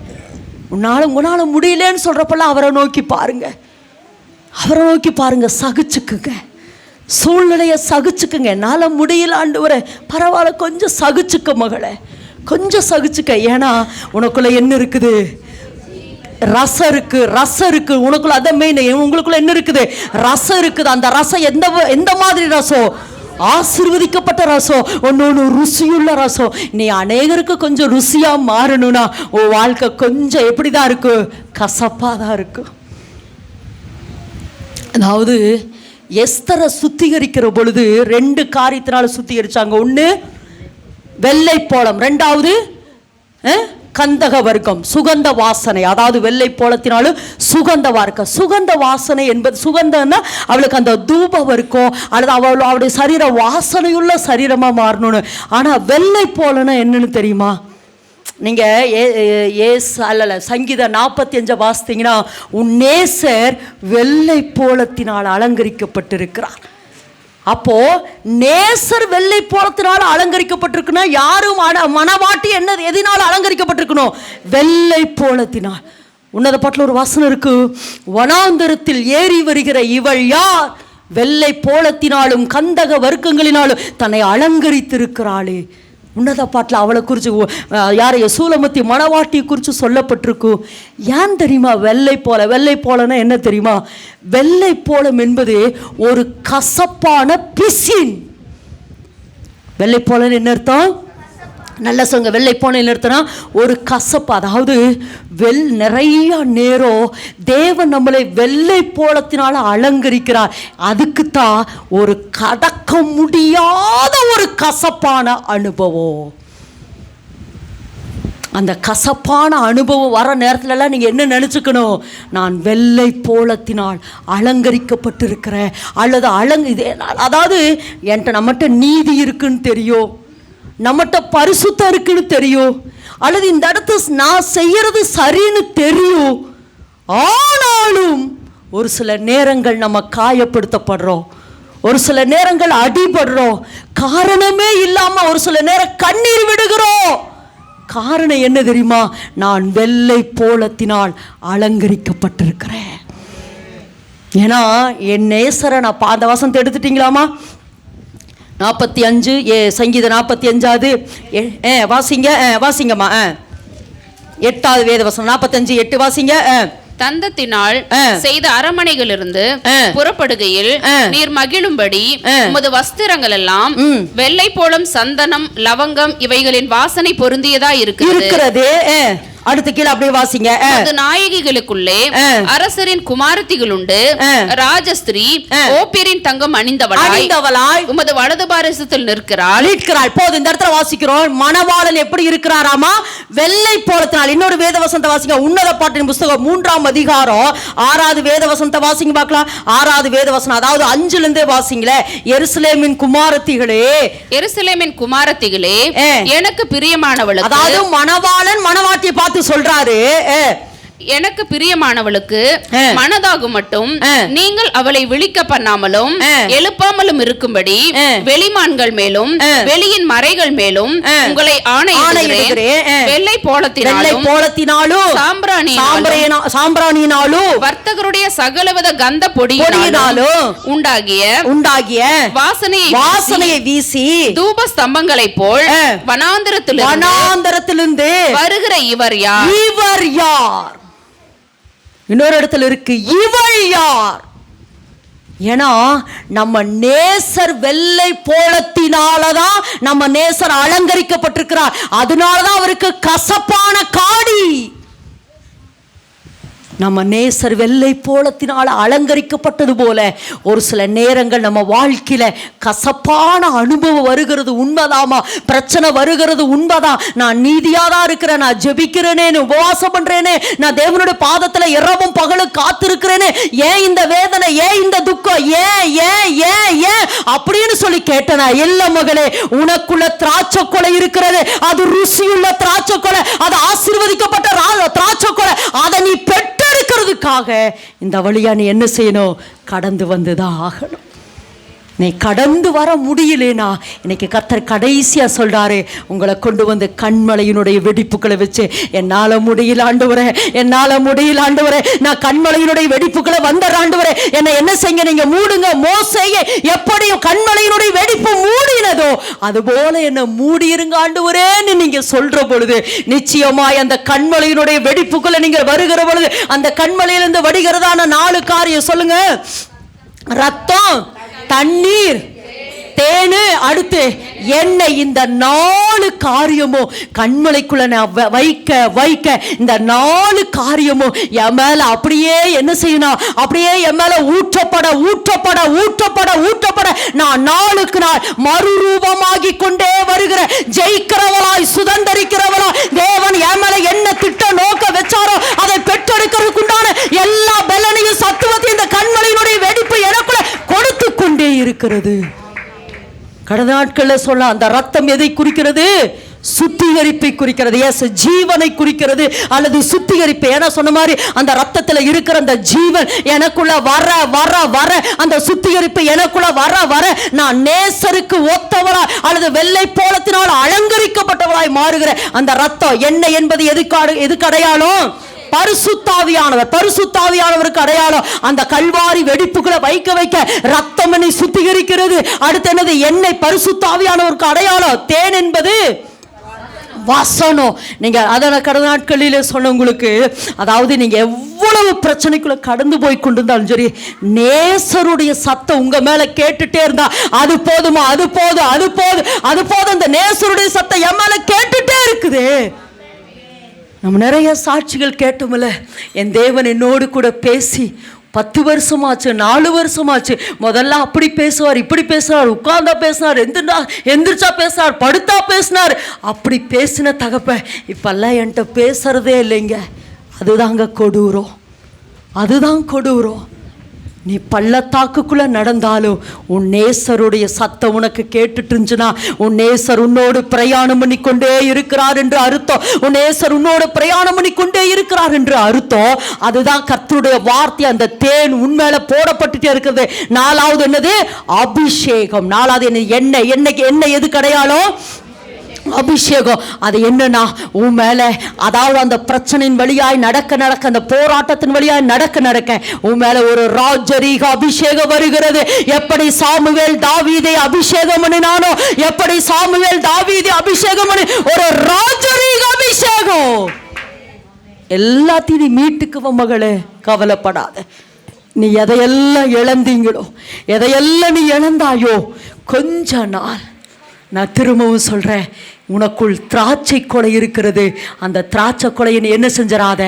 உன்னால முடியலன்னு சொல்றப்பெல்லாம் அவரை நோக்கி பாருங்க, சகிச்சுக்குங்க, சூழ்நிலையை சகிச்சுக்குங்க. என்னால் முடியல ஆண்டவரே, பரவாயில்ல, கொஞ்சம் சகிச்சுக்க மகளே, கொஞ்சம் சகிச்சுக்க. ஏன்னா உனக்குள்ள என்ன இருக்குது? ரசம் இருக்கு உனக்குள்ள. அதை மெயின், உங்களுக்குள்ள என்ன இருக்குது? ரசம் இருக்குது. அந்த ரசம் எந்த மாதிரி ரசம்? ஆசீர்வதிக்கப்பட்ட ரசம், ஒன்று ருசியுள்ள ரசம். நீ அநேகருக்கு கொஞ்சம் ருசியா மாறணும்னா உன் வாழ்க்கை கொஞ்சம் எப்படிதான் இருக்கு? கசப்பா தான் இருக்கு. அதாவது எஸ்தரை சுத்திகரிக்கிற பொழுது 2 காரியத்தினால சுத்திகரிச்சாங்க. ஒன்று வெள்ளைப்போளம், 2வது கந்தக வர்க்கம், சுகந்த வாசனை. அதாவது வெள்ளை போலத்தினாலும் சுகந்த சுகந்த வாசனை என்பது, சுகந்தன்னா அவளுக்கு அந்த தூப வர்க்கம், அல்லது அவளுடைய சரீர வாசனையுள்ள சரீரமா மாறணும்னு. ஆனா வெள்ளை போலன்னா என்னன்னு தெரியுமா? நீங்க சங்கீதம் 45 வாசித்தீங்கன்னா, உன் நேசர் வெள்ளை போலத்தினால் அலங்கரிக்கப்பட்டிருக்கிறார். அப்போ நேசர் வெள்ளை போலத்தினால அலங்கரிக்கப்பட்டிருக்குன்னா, யாரும் மனவாட்டி என்ன எதினால் அலங்கரிக்கப்பட்டிருக்கணும்? வெள்ளை போலத்தினால். உன்னத பாட்டில் ஒரு வசனம் இருக்கு, வனாந்தரத்தில் ஏறி வருகிற இவள் யார்? வெள்ளை போலத்தினாலும் கந்தக வர்க்கங்களினாலும் தன்னை அலங்கரித்திருக்கிறாளே. உன்னத பாட்டில் அவளை குறித்து யாரைய சூலமத்தி மணவாட்டி குறித்து சொல்லப்பட்டிருக்கும். ஏன் தெரியுமா? வெள்ளை போலன்னா என்ன தெரியுமா? வெள்ளை போலம் என்பது ஒரு கசப்பான பிசின். வெள்ளை போலன்னு என்ன அர்த்தம்? நல்ல சொல்லுங்க. வெள்ளை போன நிறுத்தினா ஒரு கசப்பு. அதாவது நிறைய நேரம் தேவன் நம்மளை வெள்ளை போலத்தினால அலங்கரிக்கிறார். அதுக்குத்தான் ஒரு கடக்க முடியாத ஒரு கசப்பான அனுபவம். அந்த கசப்பான அனுபவம் வர நேரத்துலலாம் நீங்கள் என்ன நினச்சிக்கணும்? நான் வெள்ளை போலத்தினால் அலங்கரிக்கப்பட்டிருக்கிறேன். அல்லது அதாவது என்கிட்ட நம்மகிட்ட நீதி இருக்குன்னு தெரியும், நம்மகிட்ட பரிசுத்தம் இருக்குன்னு தெரியும், அல்லது இந்த இடத்த நான் செய்யறது சரின்னு தெரியும். ஆனாலும் ஒரு சில நேரங்கள் நம்ம காயப்படுத்தப்படுறோம், ஒரு சில நேரங்கள் அடிபடுறோம், காரணமே இல்லாம ஒரு சில நேரம் கண்ணீர் விடுகிறோம். காரணம் என்ன தெரியுமா? நான் வெள்ளை போலத்தினால் அலங்கரிக்கப்பட்டிருக்கிறேன். ஏன்னா என் நேசரை நான் அந்த வசனத்தை எடுத்துட்டீங்களாமா? 45 சங்கீதம் 45 வாசிங்கம்மா. 8வது வேத வசனம் 45:8 வாசிங்க. தந்தத்தினால் செய்த அரமனைகளிலிருந்து புறப்படுகையில் நீர் மகிழும்படி உமது வஸ்திரங்கள் எல்லாம் வெள்ளை போலம், சந்தனம், லவங்கம் இவைகளின் வாசனை பொருந்தியதா இருக்கிறது. அடுத்து கீழே அப்படியே வாசிங்க. நாயகிகளுக்குள்ளே அரசரின் குமாரத்திகள் உண்டு. ராஜஸ்திரீ ஓப்பீரின் தங்கம் அணிந்தவளாய் உமது வலது பாரசத்தில் நிற்கிறாள். போது இந்த இடத்துல வாசிக்கிறோம், மணவாளன் எப்படி இருக்கிறாராமா? வெள்ளை போலத்தினால். இன்னொரு வேத வசனத்தை வாசிங்க. உன்னத பாட்டின் புஸ்தகம் 3ஆம் அதிகாரம் 6வது வேத வசனத்தை வாசிங்க பார்க்கலாம். 6வது வேத வசனம், அதாவது 5ல இருந்தே வாசிங்களே. எருசலேமின் குமாரத்திகளே எனக்கு பிரியமானவளுக்கு, அதாவது மணவாளன் மணவாட்டியை பார்த்து சொல்றாரு, எனக்கு பிரியமானவளுக்கு மனதாகும் மட்டும் நீங்கள் அவளை விழிக்க பண்ணாமலும் எழுப்பாமலும் இருக்கும்படி வெளிமான்கள் மேலும் வெளியின் மறைகள் மேலும் உங்களை ஆணையிடுகிறேன். வெள்ளை போலத்தினாலும் சாம்பிராணியினாலும் வர்த்தகருடைய சகலவித கந்த பொடியினாலும் உண்டாகிய வாசனையை வீசி தூப ஸ்தம்பங்களை போல் வனாந்தரத்திலிருந்து வருகிற இவர் யார்? இன்னொரு இடத்துல இருக்கு, இவள் யார்? ஏன்னா நம்ம நேசர் வெள்ளை போலத்தினாலதான் நம்ம நேசர் அலங்கரிக்கப்பட்டிருக்கிறார். அதனாலதான் அவருக்கு கசப்பான காடி. நம்ம நேசர் வெள்ளை போலத்தினால் அலங்கரிக்கப்பட்டது போல ஒரு சில நேரங்கள் நம்ம வாழ்க்கையில கசப்பான அனுபவம் வருகிறது. உண்மைதாமா? பிரச்சனை வருகிறது உண்மைதான். நான் நீதியாதான் இருக்கிறேன், நான் ஜெபிக்கிறேனே, உபவாசம் பண்றேனே, நான் தேவனுடைய பாதத்துல இரவும் பகலும் காத்திருக்கிறேனே, ஏன் இந்த வேதனை, ஏன் இந்த துக்கம், ஏன் அப்படின்னு சொல்லி கேட்டனா? இல்ல மகளே, உனக்குள்ள திராட்சை கொலை இருக்கிறது. அது ருசியுள்ள திராட்சை கொலை, அது ஆசீர்வதிக்கப்பட்ட திராட்சை கொலை. அதை நீ பெற்றெடுக்கிறதுக்காக இந்த வழியா நீ என்ன செய்யணும்? கடந்து வந்துதான் ஆகணும். நீ கடந்து வர முடியலேனா இன்னைக்கு கர்த்தர் கடைசியா சொல்றாரு, உங்களை கொண்டு வந்து கண்மலையினுடைய வெடிப்புகளை வச்சு என்னால முடியல ஆண்டவரே, நான் கண்மலையினுடைய வெடிப்புகளை வந்த ஆண்டவரே, என்ன செய்யுங்க, நீங்க மூடுங்க. மோசேயை எப்படியும் கண்மலையினுடைய வெடிப்பு மூடினதோ அதுபோல என்ன மூடியிருங்க ஆண்டவரேன்னு நீங்க சொல்ற பொழுது நிச்சயமாய் அந்த கண்மலையினுடைய வெடிப்புகளை நீங்க வருகிற பொழுது அந்த கண்மலையிலிருந்து வடிகிறதான 4 காரியம் சொல்லுங்க. ரத்தம், தண்ணீர், தேனு, அடுத்து என்ன? இந்த 4 காரியமும் கண்மலைக்குள்ள நான் வைக்க இந்த 4 காரியமும் என் மேல அப்படியே என்ன செய்யணும்? அப்படியே என் மேல ஊற்றப்பட நான் நாளுக்கு நாள் மறுரூபமாகி கொண்டே வருகிற ஜெயிக்கிறவளாய், சுதந்திரிக்கிறவளாய் தேவன் என் மேல என்ன திட்டம் நோக்க வச்சாரோ அதை பெற்றெடுக்கிறதுக்குண்டான எல்லா பலனையும் சத்துவத்தையும் இந்த கண்மலையினுடைய வெடிப்பு எனக்குள்ள கொடுத்து கொண்டே இருக்கிறது. கடந்த நாட்களில் சொல்ல அந்த ரத்தம் எதை குறிக்கிறது? சுத்திகரிப்பை குறிக்கிறது. எஸ், ஜீவனை குறிக்கிறது அல்லது சுத்திகரிப்பு. ஏன்னா சொன்ன மாதிரி அந்த ரத்தத்தில் இருக்கிற அந்த ஜீவன் எனக்குள்ள வர அந்த சுத்திகரிப்பு எனக்குள்ள வர நான் நேசருக்கு ஒத்தவளாய் அல்லது வெள்ளை போலத்தினால் அலங்கரிக்கப்பட்டவளாய் மாறுகிற அந்த ரத்தம் என்ன என்பது எதுக்கு அடையாளம்? பரிசுத்தாவியானவருக்கு அடையாளம் அந்த கல்வாரி வெடிப்புகளை வைக்க ரத்தம் என்னை சுத்திகரிக்கிறது. அடுத்து என்னது? எண்ணெய் பரிசுத்தாவியானவருக்கு அடையாளம். தேன் என்பது வசனம். நீங்க அதன கடந்த நாட்களிலே சொன்ன உங்களுக்கு, அதாவது நீங்க எவ்வளவு பிரச்சனைக்குள்ள கடந்து போய் கொண்டிருந்தாலும் சரி, நேசருடைய சத்தம் உங்க மேல கேட்டுட்டே இருந்தா அது போதுமா? அது போதும். அந்த நேசருடைய சத்தம் என் மேல கேட்டுட்டே இருக்குது. நம்ம நிறைய சாட்சிகள் கேட்டோம்ல, என் தேவன் என்னோடு கூட பேசி 10 வருஷமாச்சு, 4 வருஷமாச்சு. முதல்ல அப்படி பேசுவார், இப்படி பேசுவார், உட்கார்ந்தா பேசினார், எந்திரிச்சா பேசினார், படுத்தா பேசினார். அப்படி பேசின தகப்ப இப்பெல்லாம் என்கிட்ட பேசுறதே இல்லைங்க. அதுதான் கொடூரம். நீ பள்ளத்தாக்குக்குள்ள நடந்தாலும் உன் நேசருடைய சத்தம் உனக்கு கேட்டுட்டு இருந்துச்சுன்னா, உன் நேசர் உன்னோடு பிரயாணம் பண்ணி கொண்டே இருக்கிறார் என்று அர்த்தம். உன் நேசர் உன்னோடு பிரயாணம் பண்ணி கொண்டே இருக்கிறார் என்று அர்த்தம். அதுதான் கர்த்தருடைய வார்த்தை. அந்த தேன் உண்மையில போடப்பட்டுட்டே இருக்குது. 4வது என்னது? அபிஷேகம். 4வது எண்ணெய் எதுக்கு அடையாளம்? அபிஷேகம். அது என்னன்னா, உன் மேல, அதாவது அந்த பிரச்சனையின் வழியாய் நடக்க அந்த போராட்டத்தின் வழியாய் நடக்க உன் மேல ஒரு ராஜரீக அபிஷேகம் வருகிறது. எப்படி சாமுவேல் தாவீதை அபிஷேகம் பண்ணினானோ, எப்படி சாமுவேல் தாவீதை அபிஷேகம் பண்ணி ஒரு ராஜரீக அபிஷேகம். எல்லாத்தையும் நீ மீட்டுக்குவ மகளே, கவலைப்படாத. நீ எதையெல்லாம் இழந்தீங்களோ, எதையெல்லாம் நீ இழந்தாயோ, கொஞ்ச நாள் நான் திரும்பவும் சொல்றேன், உனக்குள் திராட்சை கொலை இருக்கிறது. அந்த திராட்சை கொலையை நீ என்ன செஞ்சிடாத,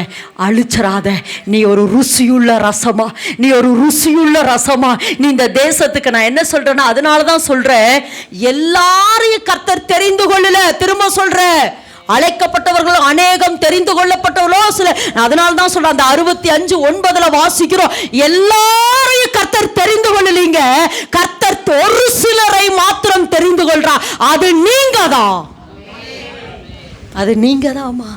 அழிச்சிடாத. நீ ஒரு ருசியுள்ள ரசமா, நீ இந்த தேசத்துக்கு, நான் என்ன சொல்றேன்னா, அதனாலதான் சொல்றேன், எல்லாரையும் கர்த்தர் தெரிந்து கொள்ளல. திரும்ப சொல்றேன், அழைக்கப்பட்டவர்களும் அநேகம், தெரிந்து கொள்ளப்பட்டவர்களோ சில. அதனால தான் சொல்றேன், அந்த 65:9 வாசிக்கிறோம், எல்லாரையும் கர்த்தர் தெரிந்து கொள்ளலீங்க. கர்த்தர் ஒரு சிலரை மாத்திரம் தெரிந்து கொள்றார். அது நீங்க தான்மா.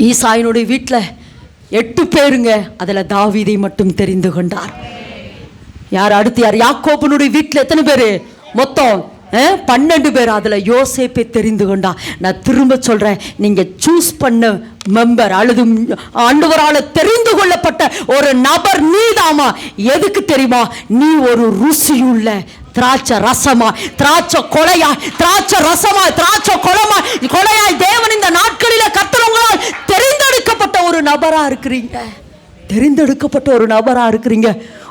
ஈசாயினுடைய வீட்டில் 8 பேருங்க, அதுல தாவீதை மட்டும் தெரிந்து கொண்டார். யார் அடுத்து? யார்? யாக்கோபனுடைய வீட்டில் எத்தனை பேரு? மொத்தம் 12 பேர். அதுல யோசேப்பை தெரிந்து கொண்டா. நான் திரும்ப சொல்றேன், நீங்க சூஸ் பண்ண மெம்பர் அல்லது ஆண்டவரால தெரிந்து கொள்ளப்பட்ட ஒரு நபர் நீதாமா. எதுக்கு தெரியுமா? நீ ஒரு ருசியுள்ள திராட்சை ரசமா, திராட்சை கொலையா, திராட்சை ரசமா, திராட்சை கொலையாய் தேவன் இந்த நாட்களில கர்த்தர் உங்களால் தெரிந்தெடுக்கப்பட்ட ஒரு நபரா இருக்கிறீங்க.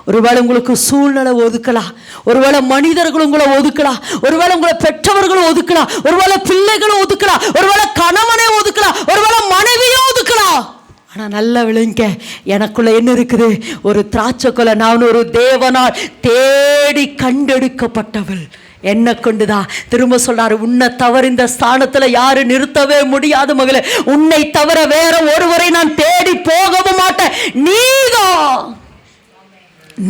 ஒருவேளை உங்களுக்கு சூழ்நிலை ஒதுக்கலாம், ஒருவேளை மனிதர்கள் உங்களை ஒதுக்கலாம், ஒருவேளை உங்களை பெற்றவர்களும் ஒதுக்கலாம், ஒருவேளை பிள்ளைகளும் ஒதுக்கலாம், ஒருவேளை கணவனே ஒதுக்கலாம், ஒருவேளை மனைவியும் ஒதுக்கலாம். ஆனா நல்ல விளைங்க, எனக்குள்ள என்ன இருக்குது? ஒரு திராட்சை கொலை. நான் ஒரு தேவனால் தேடி கண்டெடுக்கப்பட்டவள். என்ன கொண்டுதான் திரும்ப சொல்றாரு, உன்னை தவிர இந்த ஸ்தானத்துல யாரு நிறுத்தவே முடியாது மகளே. உன்னை தவிர வேற ஒருவரை நான் தேடி போகவும் மாட்டேன்.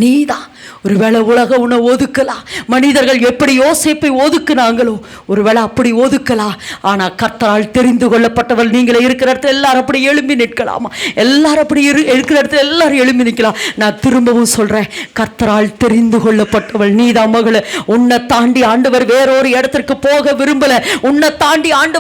நீதான். ஒருவேளை உலகம் உன்னை ஒதுக்கலாம், மனிதர்கள் எப்படி யோசேப்பை ஒதுக்குனாங்களோ ஒருவேளை அப்படி ஒதுக்கலாம். ஆனா கர்த்தரால் தெரிந்து கொள்ளப்பட்டவள் நீங்களே இருக்கிற இடத்துல எல்லாரும் அப்படி எழும்பி நிற்கலாமா? எல்லாரும் அப்படி இருக்கிற இடத்துல எல்லாரும் எழும்பி நிற்கலாம். நான் திரும்பவும் சொல்றேன், கர்த்தரால் தெரிந்து கொள்ளப்பட்டவள் நீதான் மகளே. உன்னை தாண்டி ஆண்டவர் வேறொரு இடத்திற்கு போக விரும்பல. உன்னை தாண்டி ஆண்டவர்